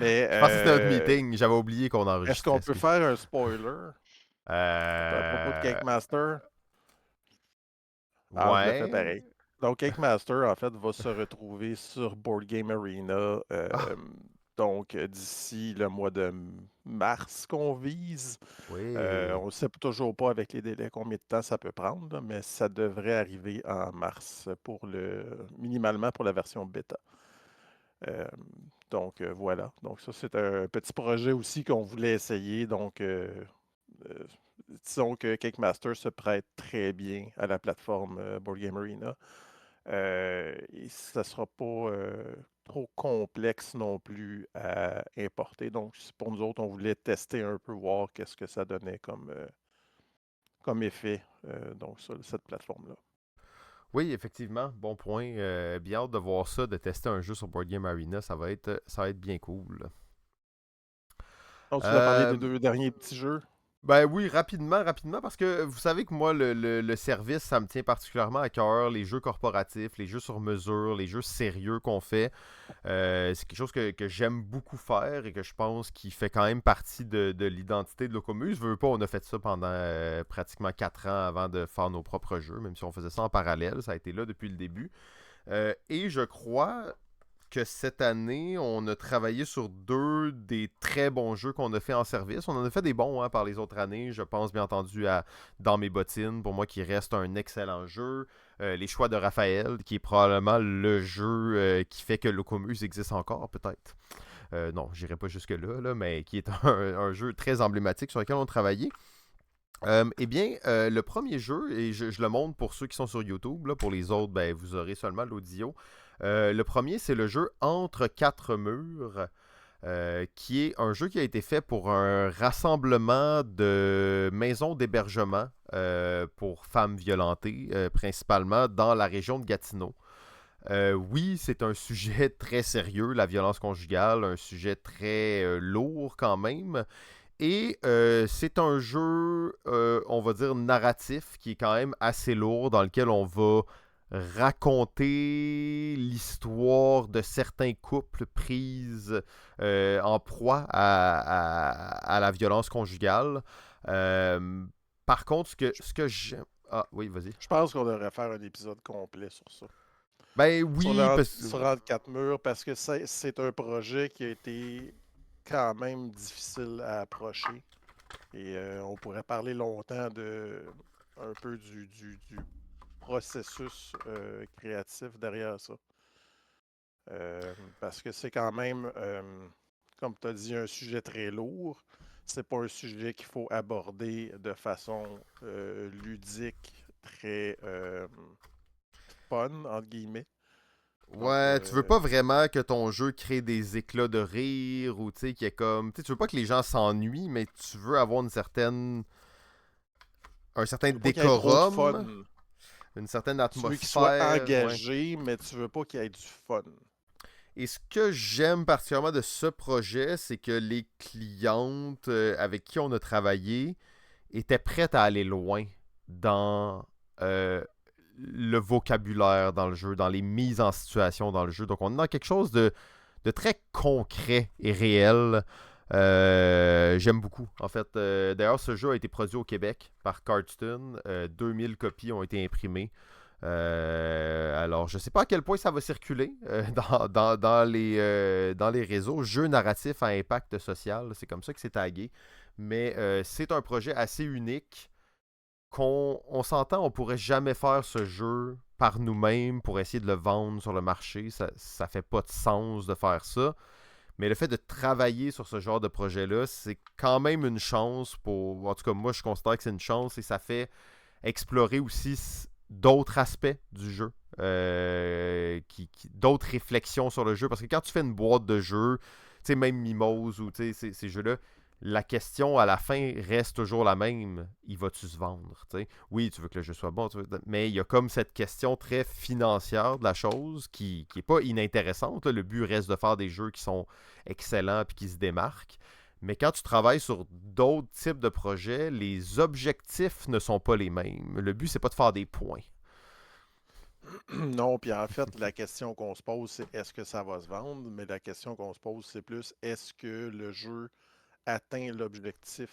mais Je pensais que c'était notre meeting. J'avais oublié qu'on est-ce enregistrait. qu'on peut Excuse. faire un spoiler à propos de Euh... Cake Master? Ah, je le fais Ouais. pareil. Donc, Cake Master, en fait, va se retrouver sur Board Game Arena. Ah, Donc, d'ici le mois de mars qu'on vise. oui. On ne sait toujours pas avec les délais combien de temps ça peut prendre, là, mais ça devrait arriver en mars minimalement pour la version bêta. Euh, donc, voilà. Donc, ça, c'est un petit projet aussi qu'on voulait essayer. Donc, euh, disons que Cake Master se prête très bien à la plateforme Board Game Arena. Et ça ne sera pas trop complexe non plus à importer. Donc, pour nous autres, on voulait tester un peu, voir qu'est-ce que ça donnait comme effet donc sur cette plateforme-là. Oui, effectivement, bon point. Bien hâte de voir ça, de tester un jeu sur Board Game Arena. Ça va être bien cool. Donc, tu voulais parler des Euh, 2 derniers petits jeux. Ben oui, rapidement, parce que vous savez que moi, le service, ça me tient particulièrement à cœur. Les jeux corporatifs, les jeux sur mesure, les jeux sérieux qu'on fait. C'est quelque chose que j'aime beaucoup faire et que je pense qui fait quand même partie de l'identité de Locomuse. Je veux pas, on a fait ça pendant pratiquement 4 ans avant de faire nos propres jeux, même si on faisait ça en parallèle. Ça a été là depuis le début. Et je crois que cette année, on a travaillé sur 2 des très bons jeux qu'on a fait en service. On en a fait des bons par les autres années. Je pense bien entendu à Dans mes bottines, pour moi qui reste un excellent jeu. Les choix de Raphaël, qui est probablement le jeu qui fait que Locomuse existe encore, peut-être. Non, j'irai pas jusque-là, là, mais qui est un jeu très emblématique sur lequel on a travaillé. Eh bien, le premier jeu, et je le montre pour ceux qui sont sur YouTube, là, pour les autres, ben, vous aurez seulement l'audio. Le premier, c'est le jeu Entre quatre murs. qui est un jeu qui a été fait pour un rassemblement de maisons d'hébergement pour femmes violentées, principalement dans la région de Gatineau. Oui, c'est un sujet très sérieux, la violence conjugale, un sujet très lourd quand même. Et c'est un jeu, on va dire, narratif qui est quand même assez lourd, dans lequel on va raconter l'histoire de certains couples prises en proie à la violence conjugale. Par contre, ce que j'aime... Ah oui, vas-y. Je pense qu'on devrait faire un épisode complet sur ça. Ben Sur oui, sur Entre quatre murs, parce que c'est un projet qui a été quand même difficile à approcher. Et on pourrait parler longtemps de un peu du processus créatif derrière ça. Parce que c'est quand même, comme tu as dit, un sujet très lourd. C'est pas un sujet qu'il faut aborder de façon ludique, très fun, entre guillemets. Donc, Ouais, tu veux pas vraiment que ton jeu crée des éclats de rire ou tu sais qu'il y ait comme tu veux pas que les gens s'ennuient, mais tu veux avoir un certain tu veux pas qu'il y ait trop de décorum, fun. une certaine Tu veux qu'il soit atmosphère. Ouais. engagé, mais tu veux pas qu'il y ait du fun. Et ce que j'aime particulièrement de ce projet, c'est que les clientes avec qui on a travaillé étaient prêtes à aller loin dans le vocabulaire dans le jeu, dans les mises en situation dans le jeu. Donc on est dans quelque chose de très concret et réel. J'aime beaucoup. En fait, d'ailleurs, ce jeu a été produit au Québec par Cardston. 2000 copies ont été imprimées. Alors, je sais pas à quel point ça va circuler dans les réseaux. Jeu narratif à impact social, c'est comme ça que c'est tagué. Mais c'est un projet assez unique qu'on s'entend, on pourrait jamais faire ce jeu par nous-mêmes pour essayer de le vendre sur le marché. Ça fait pas de sens de faire ça. Mais le fait de travailler sur ce genre de projet-là, c'est quand même une chance pour... En tout cas, moi, je considère que c'est une chance et ça fait explorer aussi d'autres aspects du jeu. D'autres réflexions sur le jeu. Parce que quand tu fais une boîte de jeu, tu sais, même Mimose ou ces jeux-là, la question à la fin reste toujours la même. Il va-tu se vendre? T'sais? Oui, tu veux que le jeu soit bon, mais il y a comme cette question très financière de la chose qui est pas inintéressante. Là. Le but reste de faire des jeux qui sont excellents et qui se démarquent. Mais quand tu travailles sur d'autres types de projets, les objectifs ne sont pas les mêmes. Le but, c'est pas de faire des points. Non, puis en fait, la question qu'on se pose, c'est est-ce que ça va se vendre? Mais la question qu'on se pose, c'est plus est-ce que le jeu atteint l'objectif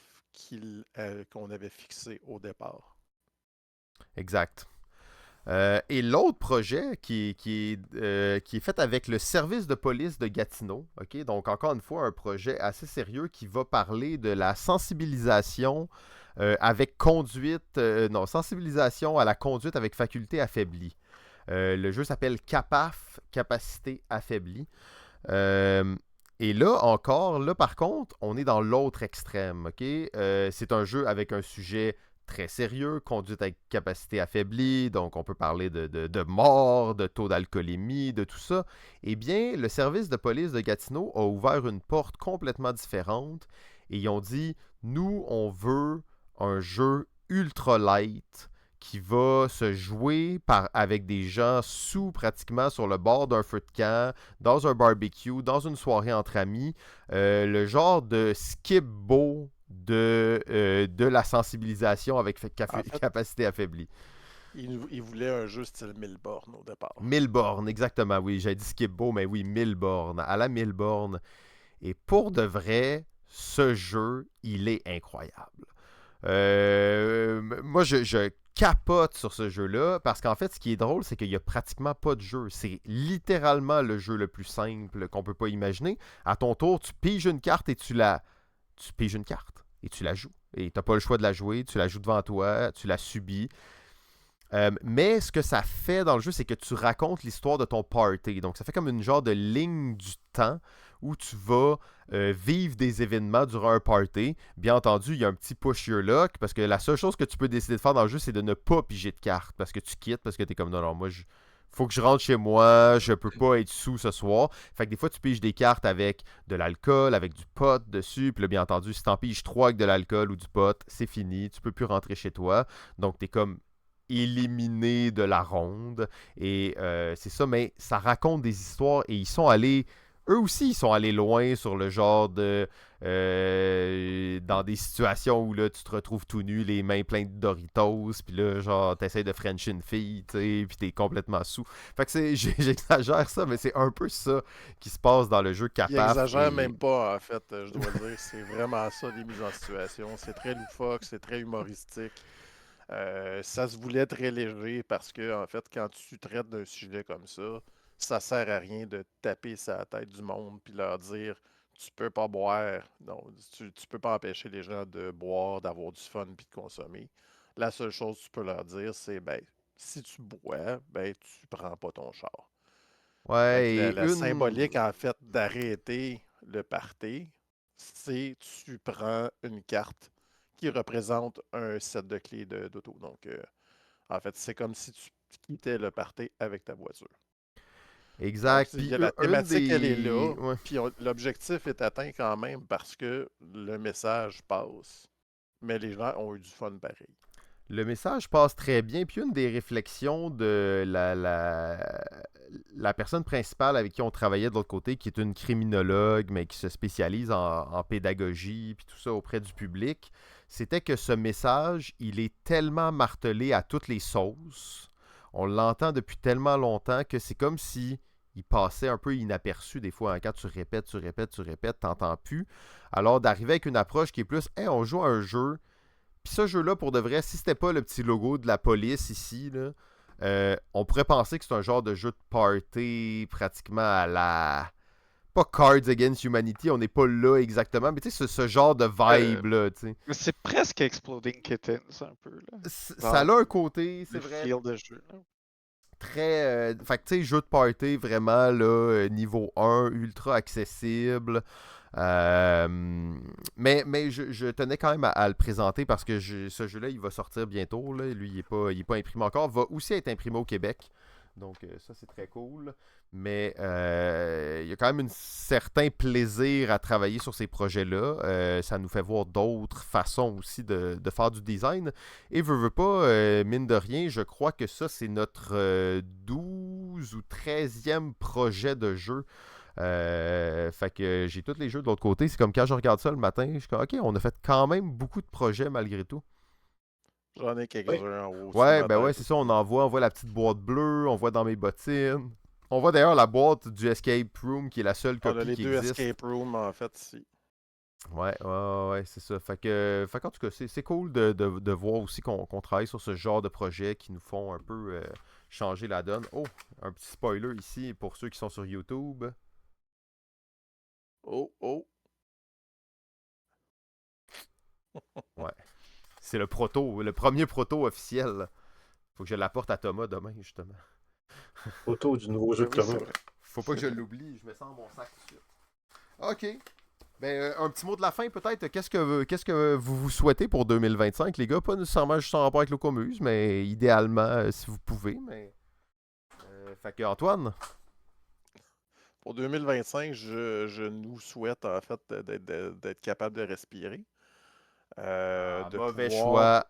qu'on avait fixé au départ? Exact. Et l'autre projet qui est fait avec le service de police de Gatineau, ok, donc encore une fois un projet assez sérieux qui va parler de la sensibilisation avec conduite, non, sensibilisation à la conduite avec faculté affaiblie. Le jeu s'appelle CAPAF, capacité affaiblie. Et là encore, là par contre, on est dans l'autre extrême, ok? C'est un jeu avec un sujet très sérieux, conduite avec capacité affaiblie, donc on peut parler de mort, de taux d'alcoolémie, de tout ça. Eh bien, le service de police de Gatineau a ouvert une porte complètement différente et ils ont dit, nous, on veut un jeu ultra light qui va se jouer avec des gens sous pratiquement sur le bord d'un feu de camp, dans un barbecue, dans une soirée entre amis. Le genre de skip-bo de la sensibilisation avec capacité affaiblie. Il voulait un jeu style 1000 bornes au départ. 1000 bornes, exactement, oui. J'ai dit skip-bo, mais oui, 1000 bornes. À la 1000 bornes. Et pour de vrai, ce jeu, il est incroyable. Moi, je capote sur ce jeu-là parce qu'en fait, ce qui est drôle, c'est qu'il n'y a pratiquement pas de jeu. C'est littéralement le jeu le plus simple qu'on peut pas imaginer. À ton tour, tu piges une carte et tu piges une carte et tu la joues. Et tu n'as pas le choix de la jouer, tu la joues devant toi, tu la subis. Mais ce que ça fait dans le jeu, c'est que tu racontes l'histoire de ton party. Donc, ça fait comme une genre de ligne du temps où tu vas vivre des événements durant un party. Bien entendu, il y a un petit push your luck parce que la seule chose que tu peux décider de faire dans le jeu, c'est de ne pas piger de cartes parce que tu quittes, parce que tu es comme non, moi, faut que je rentre chez moi, je peux pas être sous ce soir. Fait que des fois, tu piges des cartes avec de l'alcool, avec du pot dessus. Puis là, bien entendu, si t'en piges 3 avec de l'alcool ou du pot, c'est fini. Tu peux plus rentrer chez toi. Donc, t'es comme éliminé de la ronde. Et c'est ça, mais ça raconte des histoires et ils sont allés. Eux aussi, ils sont allés loin sur le genre de. Dans des situations où là, tu te retrouves tout nu, les mains pleines de Doritos, puis là, genre, t'essayes de French une fille, tu sais, puis t'es complètement sous. Fait que j'exagère ça, mais c'est un peu ça qui se passe dans le jeu Il Capaf. exagère Et... même pas, en fait, je dois dire. C'est vraiment ça, les mises en situation. C'est très loufoque, c'est très humoristique. Ça se voulait très léger parce que, en fait, quand tu traites d'un sujet comme ça sert à rien de taper sa tête du monde puis leur dire tu peux pas boire. Non, tu peux pas empêcher les gens de boire, d'avoir du fun puis de consommer. La seule chose que tu peux leur dire, c'est ben, si tu bois, ben, tu prends pas ton char. Fait Ouais, que et la une. symbolique, en fait, d'arrêter le party, c'est tu prends une carte qui représente un set de clés d'auto. Donc, en fait, c'est comme si tu quittais le party avec ta voiture. Donc, Exact. Puis la une thématique, elle est des. là, Ouais. puis l'objectif est atteint quand même parce que le message passe. Mais les gens ont eu du fun pareil. Le message passe très bien. Puis une des réflexions de la personne principale avec qui on travaillait de l'autre côté, qui est une criminologue, mais qui se spécialise en pédagogie, puis tout ça auprès du public, c'était que ce message, il est tellement martelé à toutes les sauces. On l'entend depuis tellement longtemps que c'est comme si il passait un peu inaperçu des fois. Hein. Quand tu répètes, tu répètes, tu répètes, t'entends plus. Alors d'arriver avec une approche qui est plus, hey, on joue à un jeu. Puis ce jeu-là, pour de vrai, si c'était pas le petit logo de la police ici, là, on pourrait penser que c'est un genre de jeu de party pratiquement à la... Pas Cards Against Humanity, on n'est pas là exactement, mais tu sais, ce genre de Euh, vibe-là, tu sais. mais c'est presque Exploding Kittens, un peu, là. Ça a Dans un côté, c'est le vrai, feel de jeu, là. très... fait que tu sais, jeu de party vraiment, là, niveau 1, ultra accessible. Euh, mais je tenais quand même à le présenter parce que ce jeu-là, il va sortir bientôt. Là. Lui, il est pas imprimé encore. Va aussi être imprimé au Québec. Donc, ça, c'est très cool. Mais il y a quand même un certain plaisir à travailler sur ces projets-là. Ça nous fait voir d'autres façons aussi de faire du design. Et veux pas, mine de rien, je crois que ça, c'est notre 12 ou 13e projet de jeu. Fait que j'ai tous les jeux de l'autre côté. C'est comme quand je regarde ça le matin, je suis comme, ok, on a fait quand même beaucoup de projets malgré tout. J'en ai Oui. quelques-uns en haut sur Ouais, ma ben ouais, tête c'est ça, aussi. on voit la petite boîte bleue, on voit dans mes bottines. On voit d'ailleurs la boîte du Escape Room qui est la seule On a copie les qui deux existe. escape rooms, en fait, ici. Ouais, c'est ça. Fait qu'en tout cas, c'est cool de voir aussi qu'on travaille sur ce genre de projets qui nous font un peu changer la donne. Oh, un petit spoiler ici pour ceux qui sont sur YouTube. Oh, oh. Ouais. C'est le premier proto officiel. Faut que je l'apporte à Thomas demain, justement. Photo du nouveau jeu de Oui, c'est Thomas. vrai. Faut pas que je l'oublie, je mets ça dans mon sac tout de suite. Ok. Ben, un petit mot de la fin, peut-être. Qu'est-ce que vous souhaitez pour 2025, les gars? Pas nécessairement juste en rapport avec l'Ocomuse, mais idéalement, si vous pouvez. Mais fait que, Antoine? Pour 2025, je nous souhaite en fait d'être capable de respirer, Ah, de mauvais pouvoir,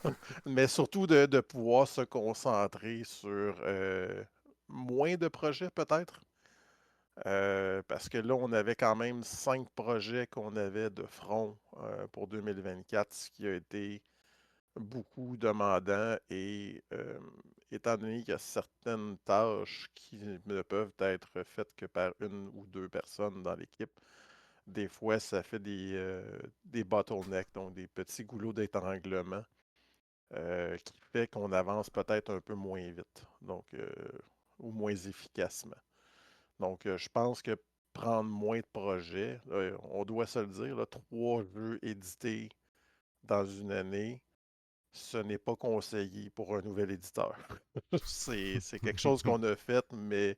choix. mais surtout de pouvoir se concentrer sur moins de projets peut-être. Parce que là, on avait quand même 5 projets qu'on avait de front pour 2024, ce qui a été beaucoup demandant et étant donné qu'il y a certaines tâches qui ne peuvent être faites que par une ou deux personnes dans l'équipe, des fois ça fait des bottlenecks, donc des petits goulots d'étranglement qui fait qu'on avance peut-être un peu moins vite, donc ou moins efficacement. Donc je pense que prendre moins de projets, on doit se le dire, là, 3 jeux édités dans une année, ce n'est pas conseillé pour un nouvel éditeur. C'est quelque chose qu'on a fait, mais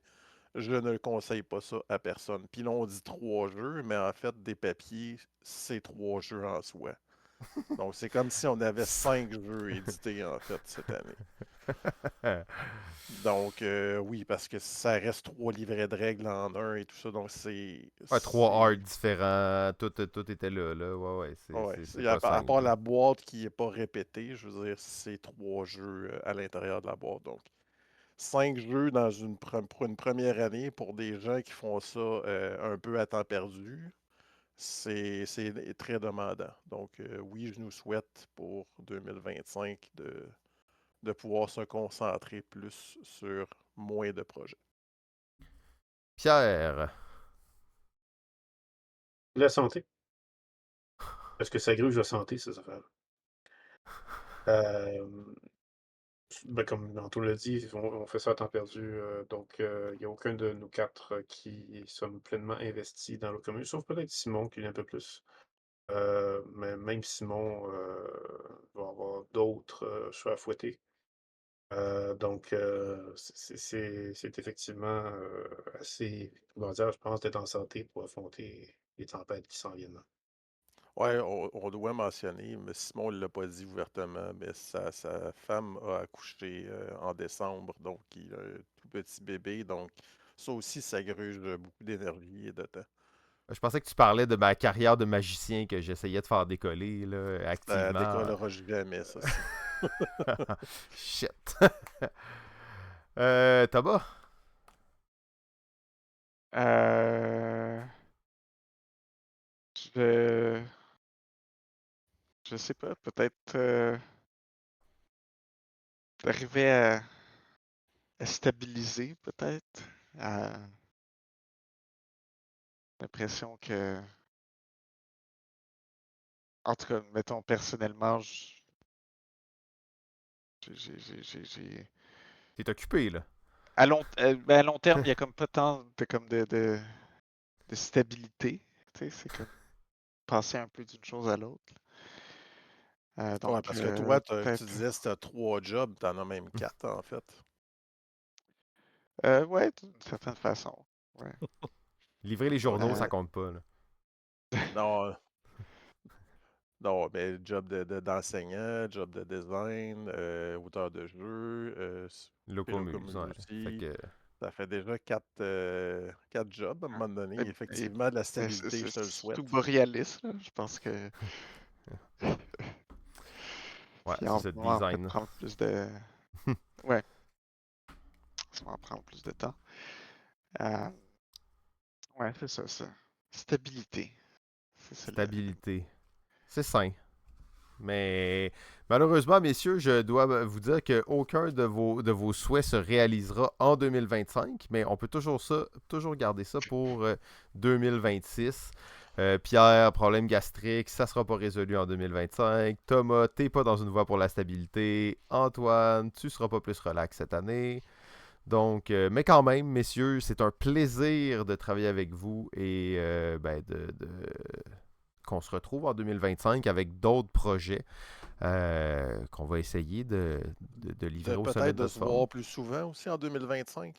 je ne le conseille pas ça à personne. Puis là, on dit 3 jeux, mais en fait, des papiers, c'est 3 jeux en soi. Donc, c'est comme si on avait 5 jeux édités, en fait, cette année. Donc, oui, parce que ça reste 3 livrets de règles en un et tout ça. Donc, Ouais, 3 arts différents, tout était là. Ouais, Ouais, c'est à pas part simple. la boîte qui n'est pas répétée, je veux dire, c'est 3 jeux à l'intérieur de la boîte. Donc, 5 jeux dans pour une première année pour des gens qui font ça un peu à temps perdu, c'est très demandant. Donc, oui, je nous souhaite pour 2025 de pouvoir se concentrer plus sur moins de projets. Pierre, La santé. Parce que ça gruge la santé, ces affaires-là. Ben, comme Antoine l'a dit, on fait ça à temps perdu. Donc, il n'y a aucun de nous quatre qui sommes pleinement investis dans le commun, sauf peut-être Simon qui l'est un peu plus. Mais même Simon va avoir d'autres cheveux à fouetter. Donc, c'est effectivement assez primordial, je pense, d'être en santé pour affronter les tempêtes qui s'en viennent. Ouais, on doit mentionner, mais Simon ne l'a pas dit ouvertement, mais sa femme a accouché en décembre, donc il a un tout petit bébé, donc ça aussi, ça gruge beaucoup d'énergie et de temps. je pensais que tu parlais de ma carrière de magicien que j'essayais de faire décoller là, Ça activement. décollera jamais, ça, Simon. Shit. Thomas? Euh, je... je sais pas, peut-être d'arriver à stabiliser, peut-être. L'impression que, en tout cas, mettons personnellement, j'ai- T'es occupé, là. ben, à long terme, il y a comme pas tant de stabilité. Tu sais, c'est comme passer un peu d'une chose à l'autre. Ouais, Donc, parce que toi, tu peut-être. disais que c'était 3 jobs, t'en as même 4 en fait. Ouais, d'une certaine façon. Ouais. Livrer les journaux, ça Euh, compte pas, là. Non, non, mais job d'enseignant, job de design, auteur de jeu, Locomuse, Philocomuse ouais. Fait aussi. que... Ça fait déjà 4 jobs à un moment donné. et, et- Effectivement, de la c'est stabilité, je te le surtout souhaite. boréaliste, là. Je pense que Ouais, si c'est on ça, va en fait design. prendre plus de. Ouais, ça va en prendre plus de temps. Euh, ouais, c'est ça. Stabilité. C'est ça Stabilité. C'est sain. Mais malheureusement, messieurs, je dois vous dire qu'aucun de vos souhaits se réalisera en 2025, mais on peut toujours garder ça pour 2026. Pierre, problème gastrique, ça sera pas résolu en 2025. Thomas, t'es pas dans une voie pour la stabilité. Antoine, tu seras pas plus relax cette année. Donc, mais quand même, messieurs, c'est un plaisir de travailler avec vous et qu'on se retrouve en 2025 avec d'autres projets qu'on va essayer de livrer au sommet Peut-être de de notre se forme. voir plus souvent aussi en 2025.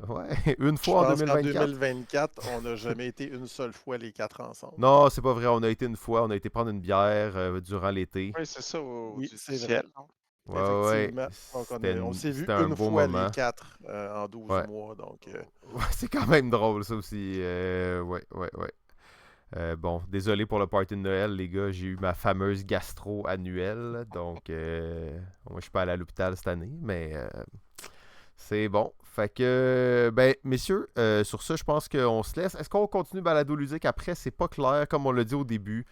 Ouais, une Je fois en pense qu'en 2024. 2024, on n'a jamais été une seule fois les 4 ensemble. Non, c'est pas vrai. On a été une fois, on a été prendre une bière durant l'été. Oui, c'est ça, Oui, du c'est vrai. ciel, non? Ouais. Effectivement. Donc, on s'est vu C'était un une beau fois les moment. 4 en 12 Ouais. mois. Donc, Ouais, c'est quand même drôle, ça aussi. Ouais. Bon, désolé pour le party de Noël, les gars. J'ai eu ma fameuse gastro annuelle. Donc, moi, je suis pas allé à l'hôpital cette année, mais c'est bon. Fait que, ben, messieurs, sur ça, je pense qu'on se laisse. Est-ce qu'on continue balado ludique après? C'est pas clair, comme on l'a dit au début.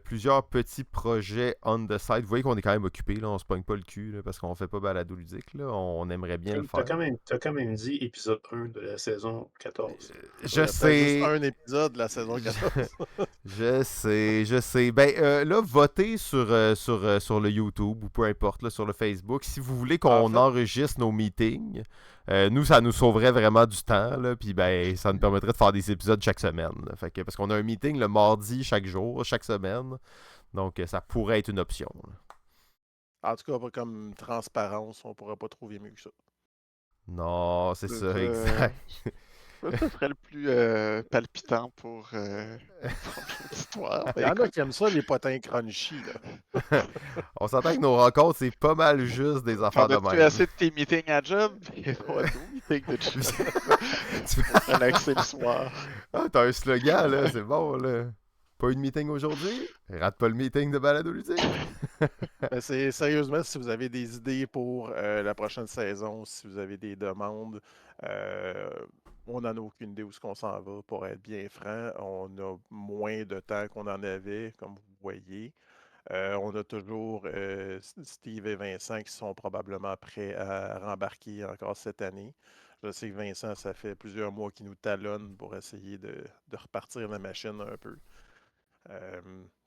Plusieurs petits projets on the side. Vous voyez qu'on est quand même occupé, là. On se pogne pas le cul, là, parce qu'on fait pas balado ludique, là. On aimerait bien le T'as faire. quand même dit épisode 1 de la saison 14. il Je y a peut-être juste sais. un épisode de la saison Je, 14. je sais. Ben là, votez sur le YouTube ou peu importe, là, sur le Facebook. Si vous voulez En qu'on fait, enregistre nos meetings, nous, ça nous sauverait vraiment du temps. Là, puis ben, ça nous permettrait de faire des épisodes chaque semaine. Là. Fait que, parce qu'on a un meeting le mardi chaque jour, chaque semaine. Donc, ça pourrait être une option. Là. en tout cas, comme transparence, on pourra pas trouver mieux que ça. Non, c'est ça, Euh, exact. Ce serait le plus palpitant pour l'auditoire. Il y en a qui aiment ça, les potins crunchy, là. On s'entend que nos rencontres, c'est pas mal juste des affaires T'en de as-tu même. assez de tes meetings à job? Et pas nos meetings de job. Tu- Pour relaxer le soir. Ah, t'as un slogan, là, c'est bon, là. Pas eu de meeting aujourd'hui? Rate pas le meeting de balado ludique. Mais c'est sérieusement, si vous avez des idées pour la prochaine saison, si vous avez des demandes, euh, on n'en a aucune idée où est-ce qu'on s'en va, pour être bien franc. On a moins de temps qu'on en avait, comme vous voyez. On a toujours Steve et Vincent qui sont probablement prêts à rembarquer encore cette année. Je sais que Vincent, ça fait plusieurs mois qu'il nous talonne pour essayer de repartir la machine un peu. Euh,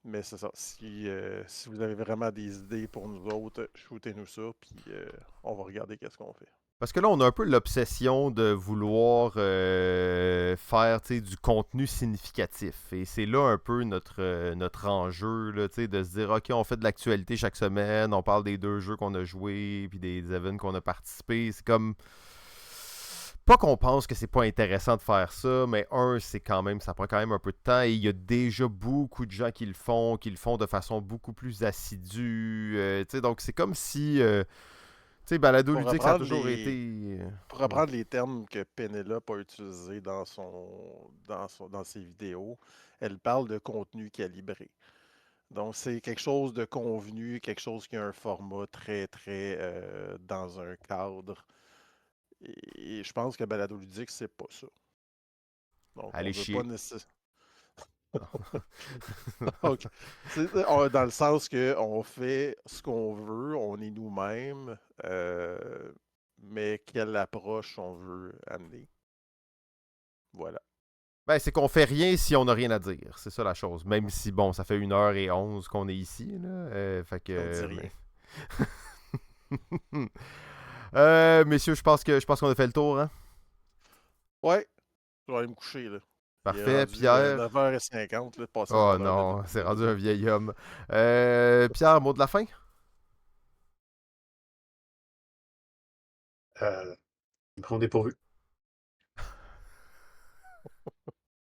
mais c'est ça. Si vous avez vraiment des idées pour nous autres, shootez-nous ça, puis on va regarder qu'est-ce qu'on fait. Parce que là, on a un peu l'obsession de vouloir faire tu sais, du contenu significatif. Et c'est là un peu notre enjeu, là, tu sais, de se dire, OK, on fait de l'actualité chaque semaine, on parle des 2 jeux qu'on a joués, puis des events qu'on a participé. C'est comme... Pas qu'on pense que c'est pas intéressant de faire ça, mais c'est quand même, ça prend quand même un peu de temps et il y a déjà beaucoup de gens qui le font de façon beaucoup plus assidue. Tu sais, donc c'est comme si, tu sais, balado Pour ludique, ça a reprendre toujours les, été. pour reprendre les termes que Penelope a utilisés dans ses vidéos, elle parle de contenu calibré. Donc, c'est quelque chose de convenu, quelque chose qui a un format très, très dans un cadre. Et je pense que balado ludique, c'est pas ça. Donc, on Allez veut pas chier. nécessairement. Donc, dans le sens que on fait ce qu'on veut, on est nous-mêmes, mais quelle approche on veut amener. Voilà. Ben, c'est qu'on fait rien si on n'a rien à dire. C'est ça la chose. Même si, bon, ça fait 1h11 qu'on est ici, là. Fait que. On dit rien. Messieurs, je pense qu'on a fait le tour, hein? Ouais, je vais aller me coucher, là. Il est Parfait. rendu Pierre. 9h50, là, passer Oh mon heure de non, c'est dîner. rendu un vieil homme. Pierre, mot de la fin? Ils me prend dépourvu.